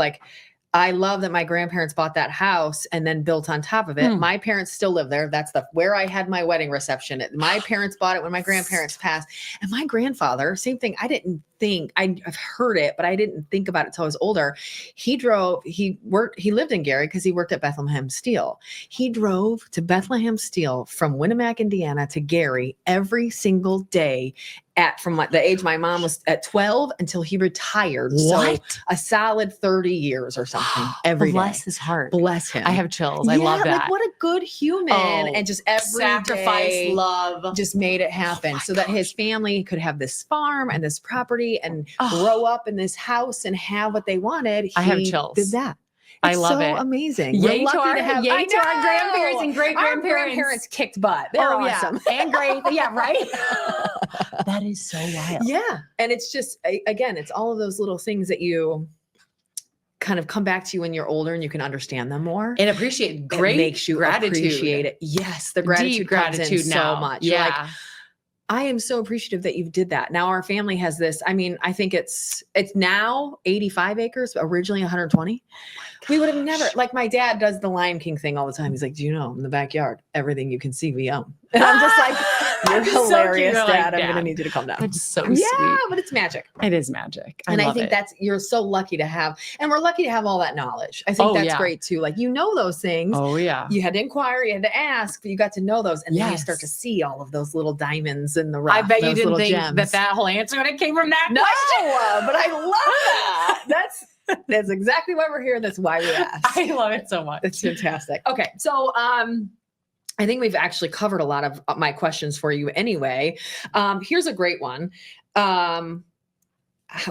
I love that my grandparents bought that house and then built on top of it. My parents still live there. That's where I had my wedding reception. My parents bought it when my grandparents passed. And my grandfather, same thing. I've heard it, but I didn't think about it till I was older. He lived in Gary because he worked at Bethlehem Steel. He drove to Bethlehem Steel from Winnemac, Indiana to Gary every single day from the age my mom was at 12 until he retired. What? So a solid 30 years or something every day. Bless his heart. Bless him. I have chills. I love that. What a good human. And just every sacrifice, day love. just made it happen so that his family could have this farm and this property and grow up in this house and have what they wanted. I have chills. Did that. I love it. So amazing. Yay We're to lucky our have grandparents and great Our grandparents. grandparents kicked butt. They're awesome. Yeah. And great. Yeah, right? That is so wild. Yeah. And it's just, again, it's all of those little things that you kind of come back to you when you're older and you can understand them more. And appreciate It makes you appreciate it. Yes. The gratitude Deep comes in gratitude now. so much. Yeah. You're like, I am so appreciative that you did that. Now our family has this. I mean, I think it's now 85 acres, originally 120. We would have never, my dad does the Lion King thing all the time. He's like, do you know in the backyard, everything you can see we own. And I'm just like, You're It's so cute. hilarious, You're like, Dad. I'm going to Dad. need you to calm down. That's so Yeah, sweet. but it's magic. It is magic. And I love think it. you're so lucky to have, and we're lucky to have all that knowledge. I think Oh, that's yeah. great too. Like, those things. Oh yeah. You had to inquire, you had to ask, but you got to know those. And then you start to Yes. see all of those little diamonds in the rough. I bet you those didn't little think gems. that whole answer would have came from that No, question. but I love that. That's exactly why we're here. That's why we asked. I love it so much. It's fantastic. Okay. So, I think we've actually covered a lot of my questions for you anyway. Here's a great one.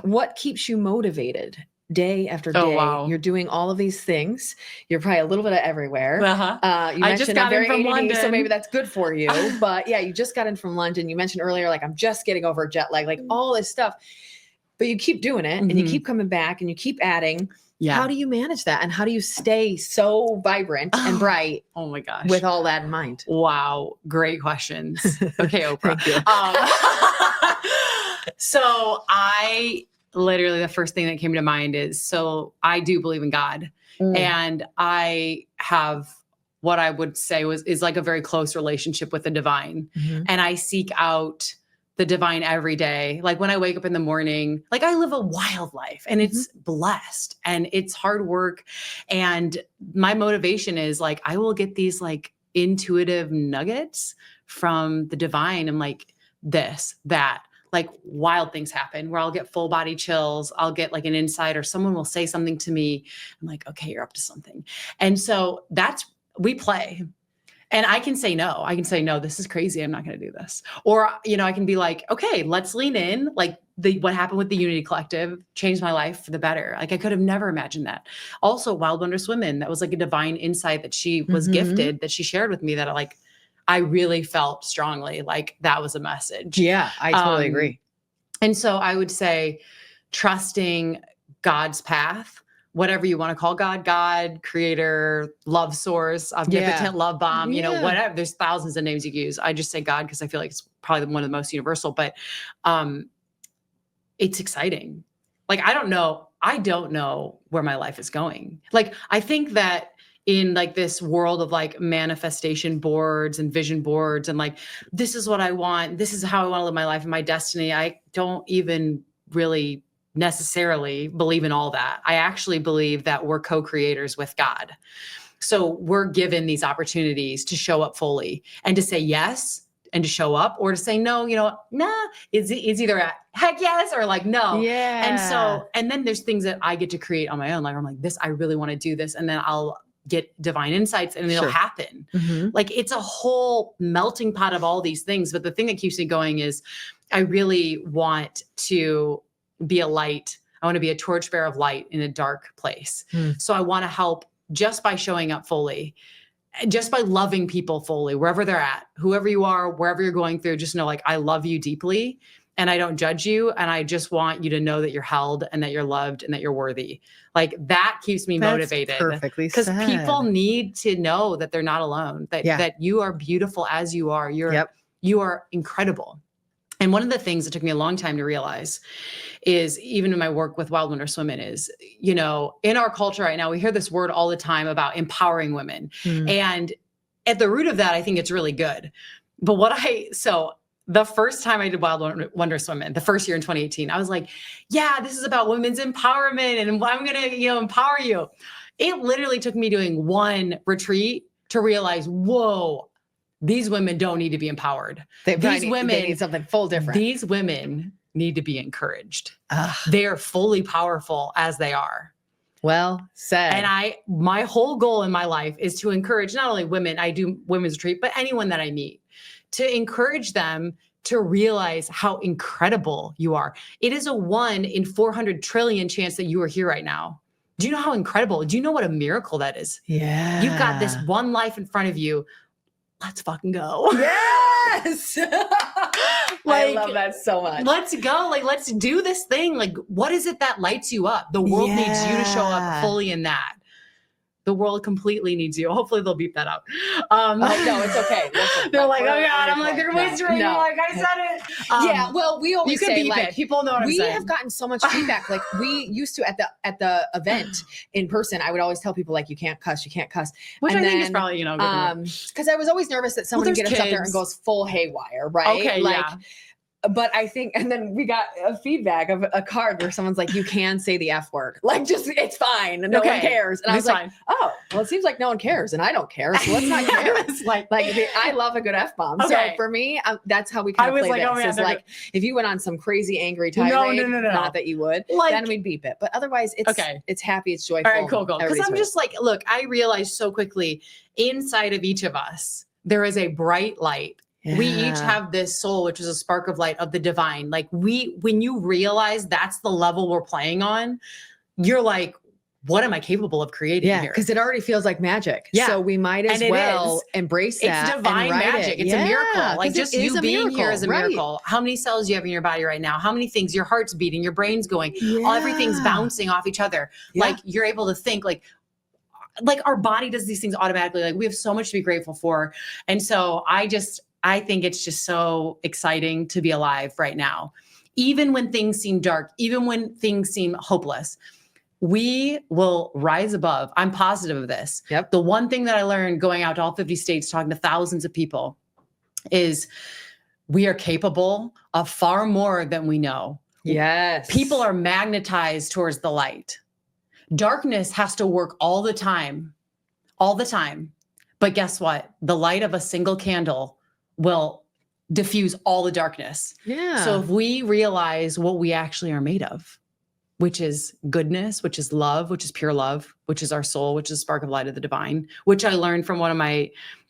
What keeps you motivated day after day? Oh, wow. You're doing all of these things. You're probably a little bit of everywhere. Uh-huh. You I just mentioned got I'm very in from ADD, London. so maybe that's good for you. But yeah, you just got in from London. You mentioned earlier, like, I'm just getting over jet lag, like all this stuff. But you keep doing it and you keep coming back and you keep adding. Yeah. How do you manage that? And how do you stay so vibrant and bright Oh my gosh. with all that in mind? Wow. Great questions. Okay, Oprah. Thank you. So I literally, the first thing that came to mind is, so I do believe in God, and I have what I would say is like a very close relationship with the divine. And I seek out the divine every day. Like when I wake up in the morning, like I live a wild life and it's blessed and it's hard work. And my motivation is like, I will get these like intuitive nuggets from the divine and like this, that, like wild things happen where I'll get full body chills. I'll get like an insight or someone will say something to me. I'm like, okay, you're up to something. And so we play. And I can say no. I can say, no, this is crazy. I'm not going to do this. Or, I can be like, okay, let's lean in. Like what happened with the Unity Collective changed my life for the better. Like I could have never imagined that. Also, Wild Wondrous Women, that was like a divine insight that she was gifted, that she shared with me, that I really felt strongly like that was a message. Yeah, I totally agree. And so I would say trusting God's path, whatever you want to call God, creator, love source, omnipotent love bomb, whatever. There's thousands of names you can use. I just say God because I feel like it's probably one of the most universal, but it's exciting. Like, I don't know where my life is going. Like, I think that in like this world of like manifestation boards and vision boards and like, this is what I want, this is how I want to live my life and my destiny, I don't even really necessarily believe in all that. I actually believe that we're co-creators with God. So we're given these opportunities to show up fully and to say yes and to show up, or to say no, nah, it's either a heck yes or like no. Yeah. And then there's things that I get to create on my own. Like I'm like, I really want to do this. And then I'll get divine insights and it'll happen. Like it's a whole melting pot of all these things. But the thing that keeps me going is I really want to be a light. I want to be a torchbearer of light in a dark place. So I want to help just by showing up fully, just by loving people fully, wherever they're at, whoever you are, wherever you're going through, just know like, I love you deeply and I don't judge you. And I just want you to know that you're held and that you're loved and that you're worthy. Like that keeps me motivated. Perfectly because said. people need to know that they're not alone, that you are beautiful as you are. You are incredible. And one of the things that took me a long time to realize is, even in my work with Wild Wondrous Women, is, in our culture right now, we hear this word all the time about empowering women. And at the root of that, I think it's really good. But the first time I did Wild Wondrous Women, the first year in 2018, I was like, yeah, this is about women's empowerment and I'm going to, empower you. It literally took me doing one retreat to realize, whoa, these women don't need to be empowered. They need something full different. These women need to be encouraged. They are fully powerful as they are. Well said. And my whole goal in my life is to encourage not only women, I do women's retreat, but anyone that I meet, to encourage them to realize how incredible you are. It is a 1 in 400 trillion chance that you are here right now. Do you know how incredible? Do you know what a miracle that is? Yeah. You've got this one life in front of you. Let's fucking go. Yes. I love that so much. Let's go. Like, let's do this thing. Like, what is it that lights you up? The world needs you to show up fully in that. The world completely needs you. Hopefully they'll beep that out. Oh, no, it's okay. Listen, They're like, oh we're God, I'm like, they're whispering. No. Like I said it. Yeah, well, we You always can say beep like it. People know what I'm we saying. have gotten so much feedback. Like we used to at the event in person, I would always tell people like you can't cuss. Which And I think is then, probably, you know, good. because I was always nervous that someone would there's get up there and kids. goes full haywire, right? Okay, like, yeah. But I think, and then we got a feedback of a card where someone's like, you can say the F word. Like, just, it's fine. And no one cares. And I was like, oh, well, it seems like no one cares. And I don't care. So let's not care. I love a good F-bomb. Okay. So for me, that's how we kind of play like, this. oh, man, Is like, if you went on some crazy angry tirade, no. not that you would, Like, then we'd beep it. But otherwise, it's happy, it's joyful. All right, cool. Because I'm just like, look, I realized so quickly inside of each of us, there is a bright light. Yeah. We each have this soul, which is a spark of light of the divine. Like when you realize that's the level we're playing on, you're like, what am I capable of creating here? Because it already feels like magic. Yeah. So we might as well embrace that. It's divine magic. It's a miracle. Like just you being here is a miracle. How many cells do you have in your body right now? How many things? Your heart's beating, your brain's going, everything's bouncing off each other. Yeah. Like you're able to think like our body does these things automatically. Like we have so much to be grateful for. And so I think it's just so exciting to be alive right now. Even when things seem dark, even when things seem hopeless, we will rise above. I'm positive of this. Yep. The one thing that I learned going out to all 50 states, talking to thousands of people, is we are capable of far more than we know. Yes. People are magnetized towards the light. Darkness has to work all the time. But guess what? The light of a single candle will diffuse all the darkness. Yeah. So if we realize what we actually are made of, which is goodness, which is love, which is pure love, which is our soul, which is a spark of light of the divine, which I learned from one of my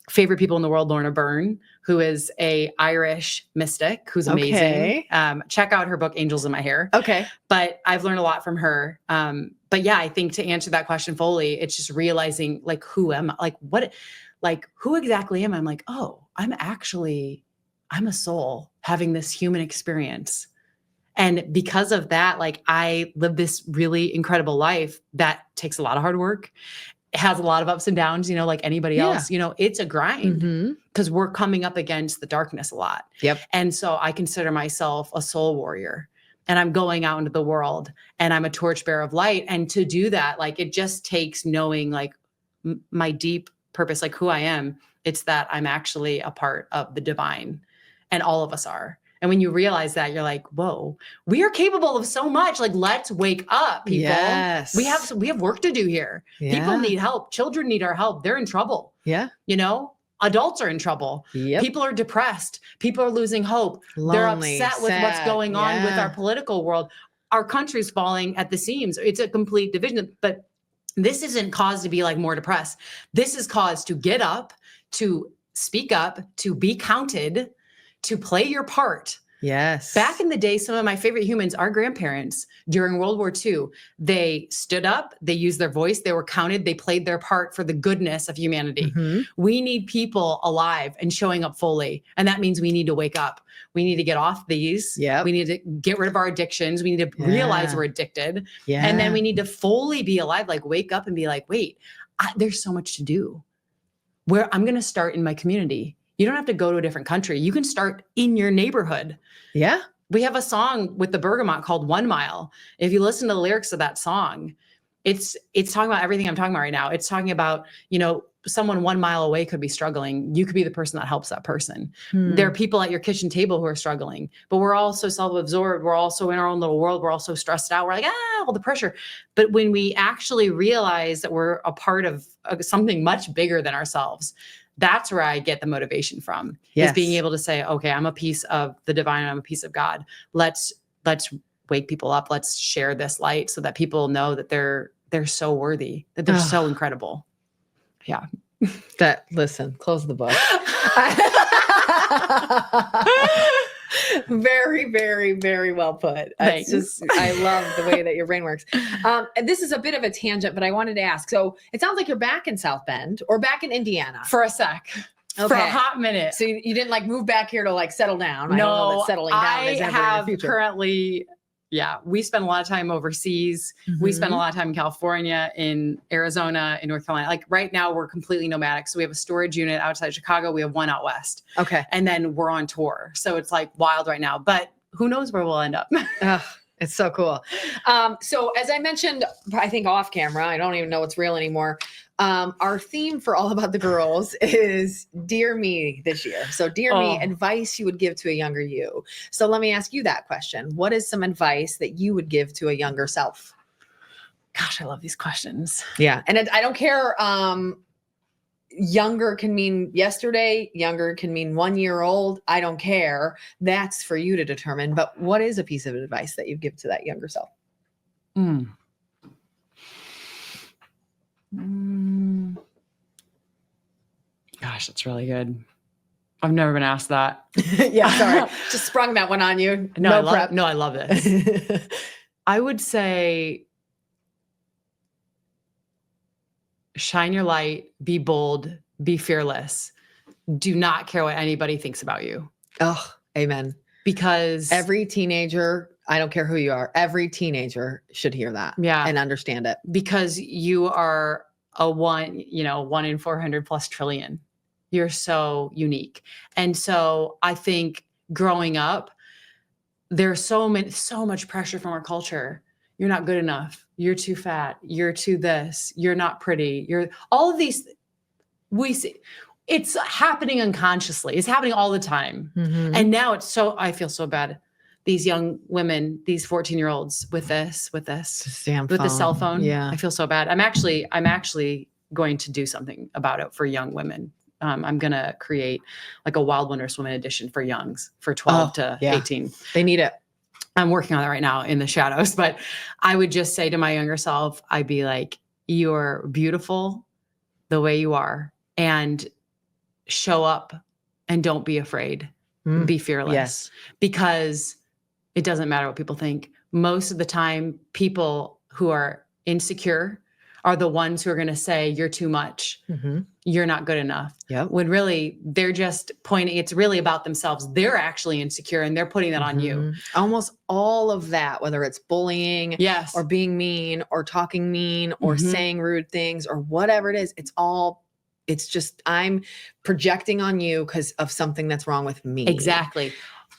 favorite people in the world, Lorna Byrne, who is a Irish mystic, who's amazing. Okay. Check out her book, Angels in My Hair. Okay. But I've learned a lot from her. But yeah, I think to answer that question fully, it's just realizing like, who am I? Who exactly am I? I'm like, oh, I'm a soul having this human experience. And because of that, like I live this really incredible life that takes a lot of hard work. It has a lot of ups and downs, like anybody else, it's a grind because we're coming up against the darkness a lot. Yep. And so I consider myself a soul warrior and I'm going out into the world and I'm a torchbearer of light. And to do that, like, it just takes knowing like my deep purpose, like who I am. It's that I'm actually a part of the divine and all of us are. And when you realize that, you're like, whoa, we are capable of so much. Like, let's wake up, people. Yes. We have work to do here. Yeah. People need help. Children need our help. They're in trouble. Yeah. Adults are in trouble. Yep. People are depressed. People are losing hope. Lonely, they're upset with what's going on with our political world. Our country's falling at the seams. It's a complete division. But this isn't cause to be like more depressed. This is cause to get up, to speak up, to be counted, to play your part. Yes. Back in the day, some of my favorite humans, our grandparents during World War II, they stood up, they used their voice, they were counted, they played their part for the goodness of humanity. Mm-hmm. We need people alive and showing up fully. And that means we need to wake up. We need to get off these. Yep. We need to get rid of our addictions. We need to realize we're addicted. Yeah. And then we need to fully be alive, like wake up and be like, wait, there's so much to do. Where I'm going to start in my community. You don't have to go to a different country. You can start in your neighborhood. Yeah. We have a song with the Bergamot called 1 Mile. If you listen to the lyrics of that song, it's talking about everything I'm talking about right now. It's talking about, someone 1 mile away could be struggling. You could be the person that helps that person. There are people at your kitchen table who are struggling, but we're all so self-absorbed. We're also in our own little world. We're all so stressed out. We're like, all the pressure. But when we actually realize that we're a part of something much bigger than ourselves, that's where I get the motivation from, is being able to say, okay, I'm a piece of the divine. I'm a piece of God. Let's wake people up. Let's share this light so that people know that they're so worthy, that they're so incredible. Yeah. Listen, close the book. Very, very, very well put. I love the way that your brain works. And this is a bit of a tangent, but I wanted to ask. So it sounds like you're back in South Bend or back in Indiana. For a sec. Okay. For a hot minute. So you didn't move back here to settle down. No, I don't know that settling down is ever in the future. Currently Yeah. We spend a lot of time overseas. We spend a lot of time in California, in Arizona, in North Carolina. Like right now we're completely nomadic. So we have a storage unit outside Chicago. We have one out west. Okay. And then we're on tour. So it's like wild right now, but who knows where we'll end up. Ugh, it's so cool. So as I mentioned, I think off camera, I don't even know what's real anymore. Our theme for All About the Girls is Dear Me this year. So Dear Me, advice you would give to a younger you. So let me ask you that question. What is some advice that you would give to a younger self? Gosh, I love these questions. Yeah. And I don't care. Younger can mean yesterday. Younger can mean 1 year old. I don't care. That's for you to determine. But what is a piece of advice that you give to that younger self? Gosh, that's really good. I've never been asked that. Yeah, sorry. Just sprung that one on you. No, I love this. I would say shine your light, be bold, be fearless. Do not care what anybody thinks about you. Oh, amen. Because every teenager, I don't care who you are, every teenager should hear that and understand it. Because you are a 1 in 400 plus trillion. You're so unique. And so I think growing up, there's so much pressure from our culture. You're not good enough. You're too fat. You're too this. You're not pretty. You're all of these. We see it's happening unconsciously. It's happening all the time. And now I feel so bad. These young women, these 14-year-olds with the cell phone. Yeah. I feel so bad. I'm actually going to do something about it for young women. I'm going to create like a Wild Wondrous Women edition for youngs for 12 to 18. They need it. I'm working on that right now in the shadows, but I would just say to my younger self, I'd be like, you're beautiful the way you are, and show up and don't be afraid. Be fearless. Yes. Because it doesn't matter what people think. Most of the time, people who are insecure are the ones who are going to say, you're too much. You're not good enough. Yep. When really they're just pointing, it's really about themselves. They're actually insecure and they're putting that on you. Almost all of that, whether it's bullying or being mean or talking mean or saying rude things or whatever it is, it's just, I'm projecting on you because of something that's wrong with me. Exactly.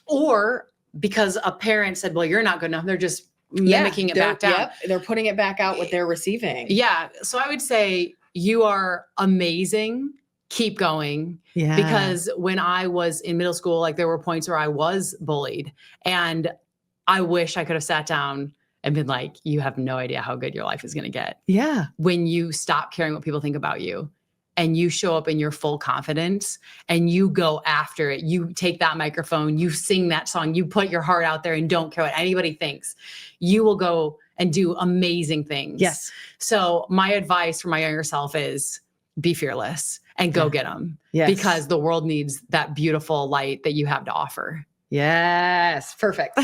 Or because a parent said, well, you're not good enough. They're just mimicking it back down. Yep, they're putting it back out what they're receiving. Yeah. So I would say you are amazing. Keep going. Yeah. Because when I was in middle school, like there were points where I was bullied, and I wish I could have sat down and been like, you have no idea how good your life is going to get. Yeah. When you stop caring what people think about you and you show up in your full confidence and you go after it, you take that microphone, you sing that song, you put your heart out there and don't care what anybody thinks, you will go and do amazing things. Yes. So my advice for my younger self is be fearless and go get them. Yes. Because the world needs that beautiful light that you have to offer. Yes. Perfect.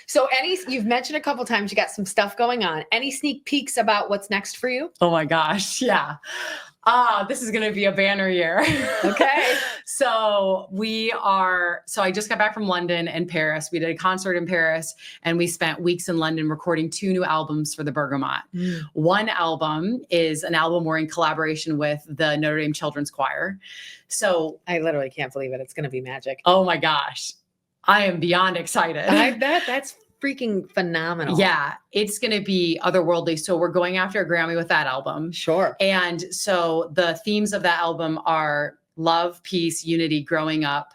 So you've mentioned a couple times you got some stuff going on. Any sneak peeks about what's next for you? Oh my gosh. Yeah. This is going to be a banner year. Okay. So I just got back from London and Paris. We did a concert in Paris and we spent weeks in London recording 2 new albums for the Bergamot. One album is an album we're in collaboration with the Notre Dame Children's Choir. So I literally can't believe it. It's going to be magic. Oh my gosh. I am beyond excited. I bet that's freaking phenomenal. Yeah, it's going to be otherworldly. So we're going after a Grammy with that album. Sure. And so the themes of that album are love, peace, unity, growing up,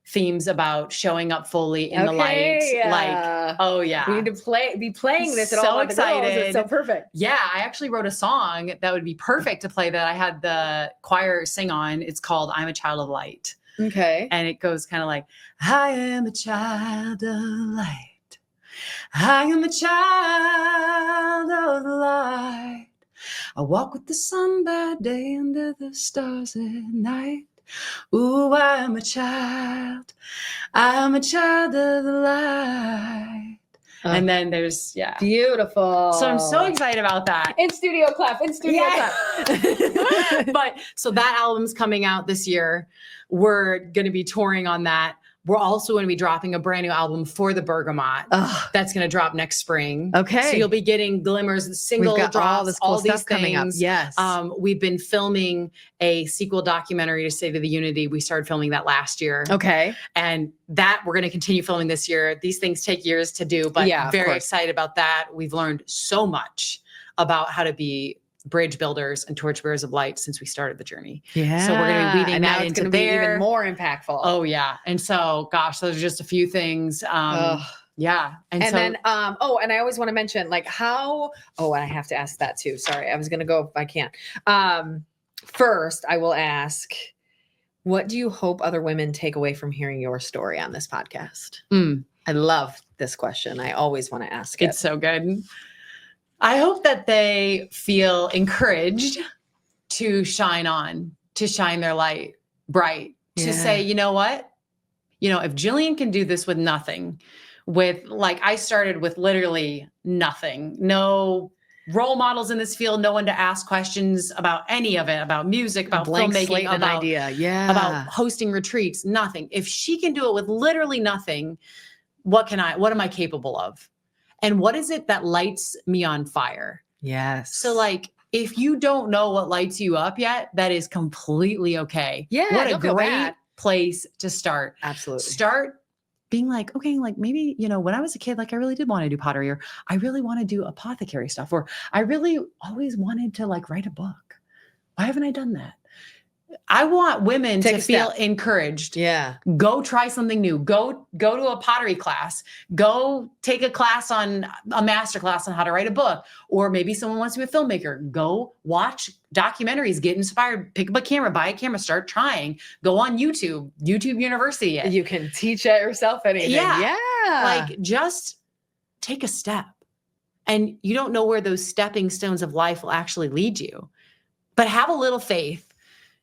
themes about showing up fully in the light. Like, oh yeah. We need to be playing this at so all excited. It's so perfect. Yeah, I actually wrote a song that would be perfect to play that I had the choir sing on. It's called I'm a Child of Light. Okay. And it goes kind of like, I am a child of light. I am a child of the light. I walk with the sun by day under the stars at night. Ooh, I am a child. I am a child of the light. And then there's, Beautiful. So I'm so excited about that. In studio clap. But so that album's coming out this year. We're going to be touring on that. We're also going to be dropping a brand new album for the Bergamot. Ugh. That's going to drop next spring. Okay. So you'll be getting glimmers, single We've got drops, all this cool these stuff coming up. things. Yes. We've been filming a sequel documentary to State of the Unity. We started filming that last year. Okay. And that we're going to continue filming this year. These things take years to do, but Yeah, of very course. excited about that. We've learned so much about how to be bridge builders and torchbearers of light since we started the journey. Yeah. So we're going to be weaving and now that it's into going to be there. even more impactful. Oh yeah. And so, gosh, those are just a few things. Yeah. And so, then, and I always want to mention like how, and I have to ask that too. Sorry. I was going to go, if I can't. First I will ask, what do you hope other women take away from hearing your story on this podcast? I love this question. I always want to ask it. it's so good. I hope that they feel encouraged to shine their light bright, to say, you know what? If Jillian can do this with nothing, I started with literally nothing, no role models in this field, no one to ask questions about any of it, about music, about filmmaking, about hosting retreats, nothing. If she can do it with literally nothing, what am I capable of? And what is it that lights me on fire? Yes. So if you don't know what lights you up yet, that is completely okay. Yeah. What a great place to start. Absolutely. Start being okay, maybe, when I was a kid, I really did want to do pottery, or I really want to do apothecary stuff, or I really always wanted to write a book. Why haven't I done that? I want women to feel encouraged. Yeah. Go try something new. Go to a pottery class. Go take a class on a master class on how to write a book. Or maybe someone wants to be a filmmaker. Go watch documentaries, get inspired, pick up a camera, buy a camera, start trying. Go on YouTube University. You can teach it yourself anything. Yeah. Just take a step. And you don't know where those stepping stones of life will actually lead you. But have a little faith.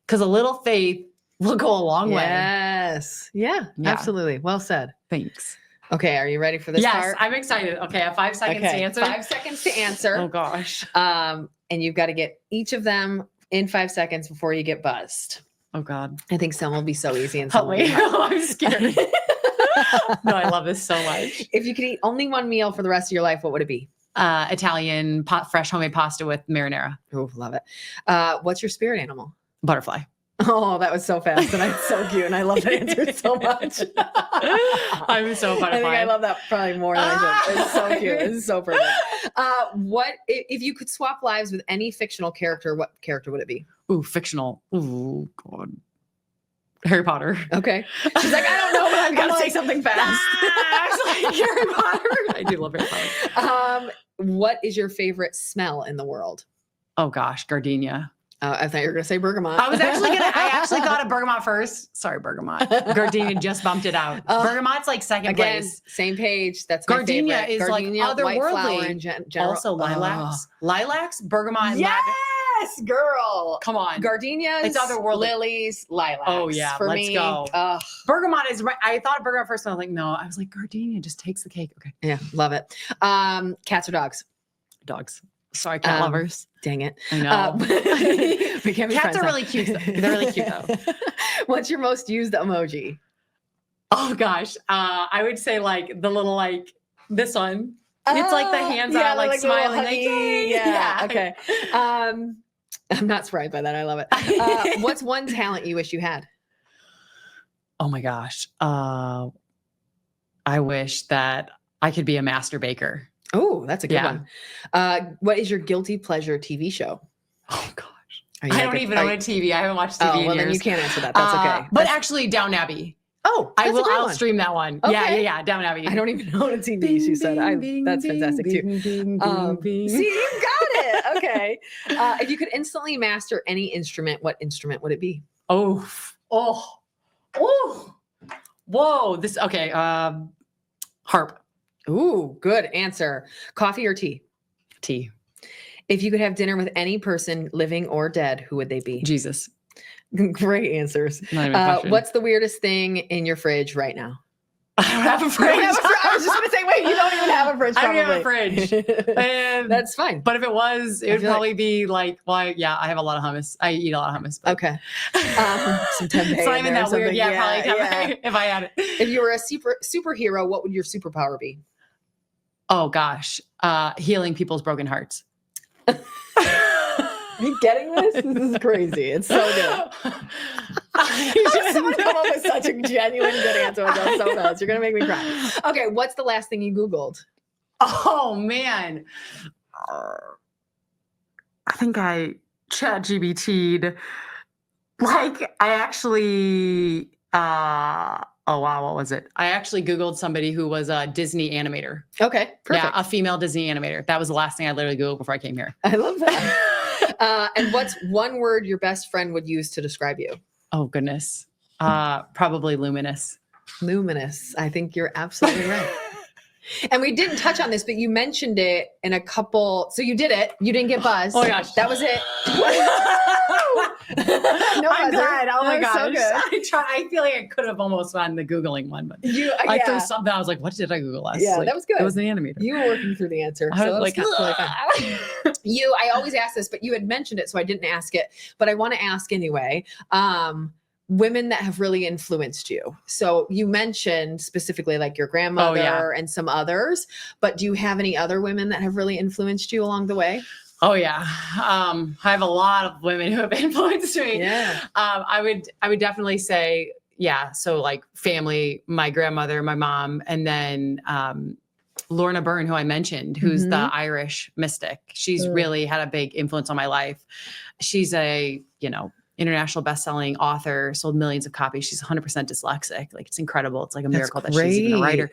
Because a little faith will go a long way. Yes. Yeah, absolutely. Well said. Thanks. Okay. Are you ready for this part? Yes, I'm excited. Okay. I have 5 seconds to answer. 5 seconds to answer. Oh gosh. And you've got to get each of them in 5 seconds before you get buzzed. Oh God. I think some will be so easy and some will be I'm scared. No, I love this so much. If you could eat only one meal for the rest of your life, what would it be? Italian fresh homemade pasta with marinara. Oh, love it. What's your spirit animal? Butterfly. Oh, that was so fast and it's so cute. And I love that answer so much. I'm so butterfly. I think I love that probably more than I did. It's so cute. It's so perfect. What if you could swap lives with any fictional character, what character would it be? Ooh, fictional. Ooh, God. Harry Potter. Okay. She's like, I don't know, but I'm going to say something fast. Harry Potter. I do love Harry Potter. What is your favorite smell in the world? Oh gosh, gardenia. I thought you were going to say bergamot. I actually thought of bergamot first. Sorry, bergamot. Gardenia just bumped it out. Bergamot's second place. Same page. That's my Gardenia favorite. is Gardenia, otherworldly. white flower in general. Also lilacs. Lilacs, bergamot, and yes, girl. Come on. Gardenias, it's otherworldly. Lilies, lilacs. Oh yeah, for let's me. go. Bergamot is right. I thought of bergamot first, and I was like, no. I was like, gardenia just takes the cake. Okay. Yeah, love it. Cats or dogs? Dogs. Sorry, cat lovers. Dang it. I know. We can't be Cats friends, are really cute. They're really cute though. What's your most used emoji? Oh gosh. I would say the little this one. It's the hands on smiling. Yeah. Okay. I'm not surprised by that. I love it. What's one talent you wish you had? Oh my gosh. I wish that I could be a master baker. Oh, that's a good one. What is your guilty pleasure TV show? Oh gosh. I don't even own a TV. I haven't watched TV in years. Then you can't answer that. That's okay. But actually, Downton Abbey. Oh, I'll stream that one. Okay. Yeah. Downton Abbey. I don't even own a TV. She said, "That's fantastic too." See, you got it. Okay. If you could instantly master any instrument, what instrument would it be? Oh. Whoa. This okay. Harp. Ooh, good answer. Coffee or tea? Tea. If you could have dinner with any person, living or dead, who would they be? Jesus. Great answers. Not even a question. What's the weirdest thing in your fridge right now? I don't have a You fridge. don't have I was just going to say, wait, you don't even have a fridge. I don't have a probably. fridge. That's fine. But if it was, it would probably be like, well, yeah, I have a lot of hummus. I eat a lot of hummus. But. Okay. Some tempeh. So I'm in that weird, something. probably tempeh if I had it. If you were a superhero, what would your superpower be? Oh gosh, healing people's broken hearts. Are you getting this? This is crazy. It's so good. Someone come up with such a genuine good answer. I'm so fast. You're gonna make me cry. Okay, what's the last thing you Googled? Oh man, I think I ChatGPT'd. Like I actually. Oh wow, what was it? I actually Googled somebody who was a Disney animator. Okay, perfect. Yeah, a female Disney animator. That was the last thing I literally Googled before I came here. I love that. And what's one word your best friend would use to describe you? Oh goodness. Probably luminous. Luminous. I think you're absolutely right. And we didn't touch on this, but you mentioned it in a couple. So you did it. You didn't get buzzed. Oh my gosh. That was it. No I'm buzzer. glad. Oh my gosh. So good. I feel like I could have almost gotten the Googling one, but I threw something. I was like, what did I Google last? Yeah, like, that was good. It was an animator. You were working through the answer. I was like, totally fine. I always ask this, but you had mentioned it, so I didn't ask it. But I want to ask anyway. Women that have really influenced you. So you mentioned specifically like your grandmother and some others, but do you have any other women that have really influenced you along the way? Oh yeah. I have a lot of women who have influenced me. Yeah. I would definitely say, yeah. So like family, my grandmother, my mom, and then, Lorna Byrne, who I mentioned, who's the Irish mystic. She's really had a big influence on my life. She's a, international best-selling author, sold millions of copies. She's 100% dyslexic. Like it's incredible. It's like a miracle that she's even a writer.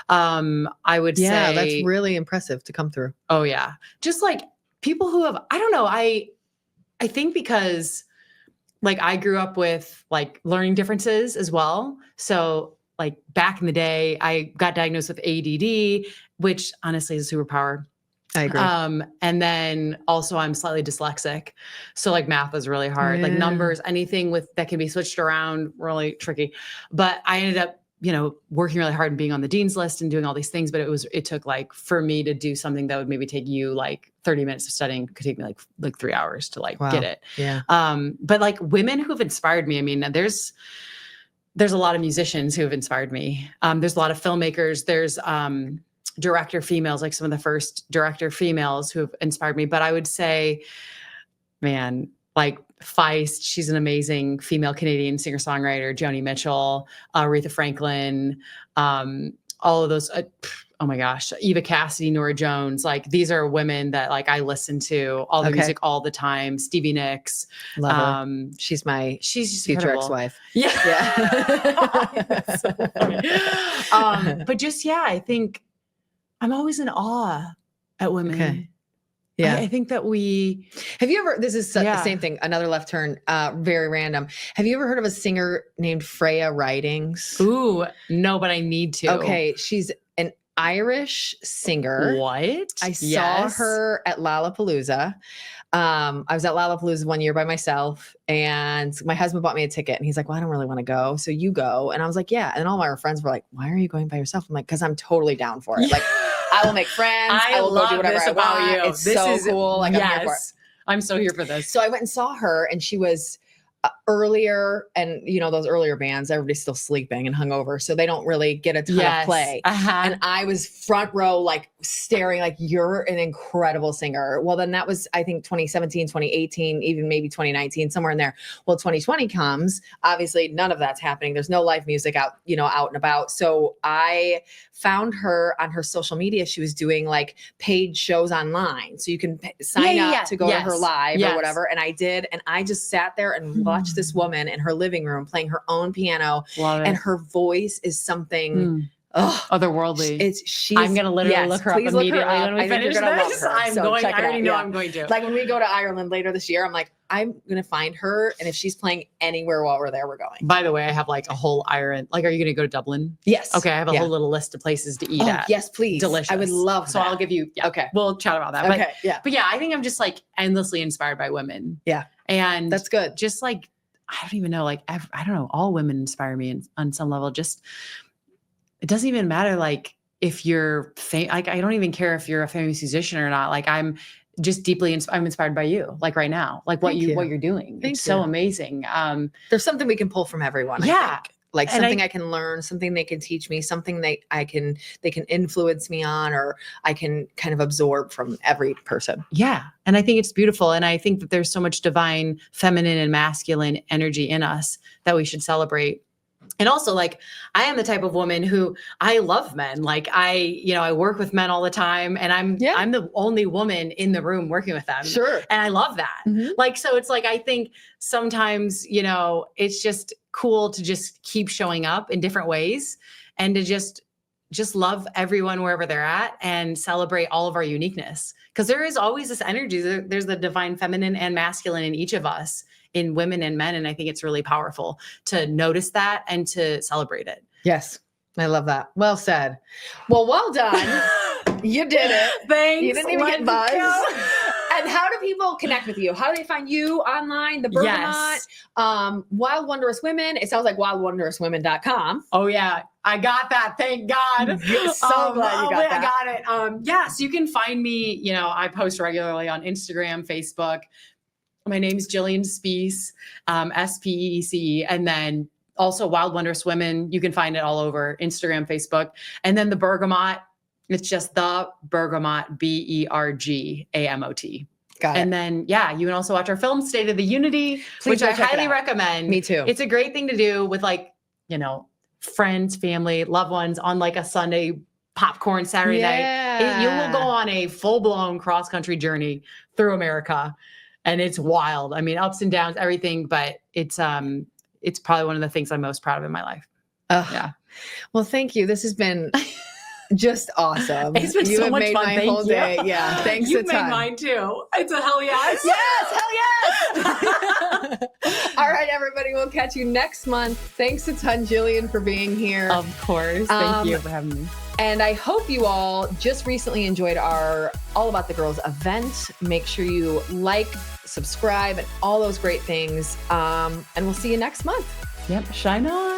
I would say that's really impressive to come through. Oh yeah. Just like people who have, I don't know. I think because like I grew up with like learning differences as well. So like back in the day, I got diagnosed with ADD, which honestly is a superpower. I agree. And then also I'm slightly dyslexic. So like math was really hard, like numbers, anything that can be switched around, really tricky. But I ended up, working really hard and being on the dean's list and doing all these things. But it took like for me to do something that would maybe take you like 30 minutes of studying could take me like 3 hours to like get it. Yeah. But like women who have inspired me, I mean, there's a lot of musicians who have inspired me. There's a lot of filmmakers. There's, director females, like some of the first director females who have inspired me. But I would say, man, like Feist, she's an amazing female Canadian singer-songwriter, Joni Mitchell, Aretha Franklin, all of those, oh my gosh, Eva Cassidy, Nora Jones, like these are women that like I listen to all the music all the time. Stevie Nicks. Love her. She's just future incredible. ex-wife. Yeah. That's so funny. But just, I think I'm always in awe at women. Okay. Yeah. I think that have you ever, this is the same thing, another left turn, very random. Have you ever heard of a singer named Freya Ridings? Ooh, no, but I need to. Okay. She's an Irish singer. What? I saw her at Lollapalooza. I was at Lollapalooza one year by myself and my husband bought me a ticket and he's like, well, I don't really want to go. So you go. And I was like, yeah. And all my friends were like, why are you going by yourself? I'm like, cause I'm totally down for it. Like I will make friends. I will go do whatever I want. It's so cool. Like I'm here for it. I'm so here for this. So I went and saw her and she was earlier, and those earlier bands, everybody's still sleeping and hungover, so they don't really get a ton of play. And I was front row, like staring, like you're an incredible singer. Well, then that was I think 2017, 2018, even maybe 2019, somewhere in there. Well, 2020 comes, obviously none of that's happening. There's no live music out, out and about. So I found her on her social media. She was doing like paid shows online, so you can sign up to go to her live or whatever. And I did, and I just sat there and watched this woman in her living room playing her own piano. And her voice is something otherworldly. I'm gonna literally look her up immediately when we finish this. I already know I'm going to. Like when we go to Ireland later this year, I'm like, I'm gonna find her, and if she's playing anywhere while we're there, we're going. By the way, I have like a whole Ireland. Like, are you gonna go to Dublin? Yes. Okay, I have a whole little list of places to eat at. Yes, please. Delicious. I would love that. So I'll give you. Yeah, okay, we'll chat about that. Okay. But yeah, I think I'm just like endlessly inspired by women. Yeah, and that's good. Just like I don't even know. Like I don't know. All women inspire me on some level. Just it doesn't even matter. Like if you're like, I don't even care if you're a famous musician or not. Like I'm just deeply, I'm inspired by you, like right now, like what you're doing. It's so amazing. There's something we can pull from everyone. Yeah. I think. Like something I can learn, something they can teach me, something they can influence me on, or I can kind of absorb from every person. Yeah. And I think it's beautiful. And I think that there's so much divine feminine and masculine energy in us that we should celebrate. And also, like, I am the type of woman who I love men. Like I work with men all the time, and I'm the only woman in the room working with them. Sure. And I love that. Mm-hmm. Like, so it's like, I think sometimes, it's just cool to just keep showing up in different ways and to just love everyone wherever they're at and celebrate all of our uniqueness. Because there is always this energy. There's the divine feminine and masculine in each of us, in women and men. And I think it's really powerful to notice that and to celebrate it. Yes. I love that. Well said. Well done. You did it. Thanks. You didn't even get buzzed. And how do people connect with you? How do they find you online? The Bergamot, Wild Wondrous Women. It sounds like wildwondrouswomen.com. Oh yeah. I got that. Thank God. So glad you got that. I got it. So you can find me, I post regularly on Instagram, Facebook. My name's Jillian Speece, Speece. And then also Wild Wondrous Women. You can find it all over Instagram, Facebook. And then the Bergamot, it's just the Bergamot, Bergamot. Got it. And then, you can also watch our film, State of the Unity, which I highly recommend. Me too. It's a great thing to do with friends, family, loved ones on like a Sunday popcorn Saturday night. You will go on a full-blown cross-country journey through America. And it's wild. I mean, ups and downs, everything, but it's probably one of the things I'm most proud of in my life. Yeah. Well, thank you. This has been just awesome. It's been so much fun. My whole day. Yeah. Thanks you a ton. You made mine too. It's a hell yes. Yes. Hell yes. All right, everybody. We'll catch you next month. Thanks a ton, Jillian, for being here. Of course. Thank you for having me. And I hope you all just recently enjoyed our All About the Girls event. Make sure you like, subscribe, and all those great things. And we'll see you next month. Yep. Shine on.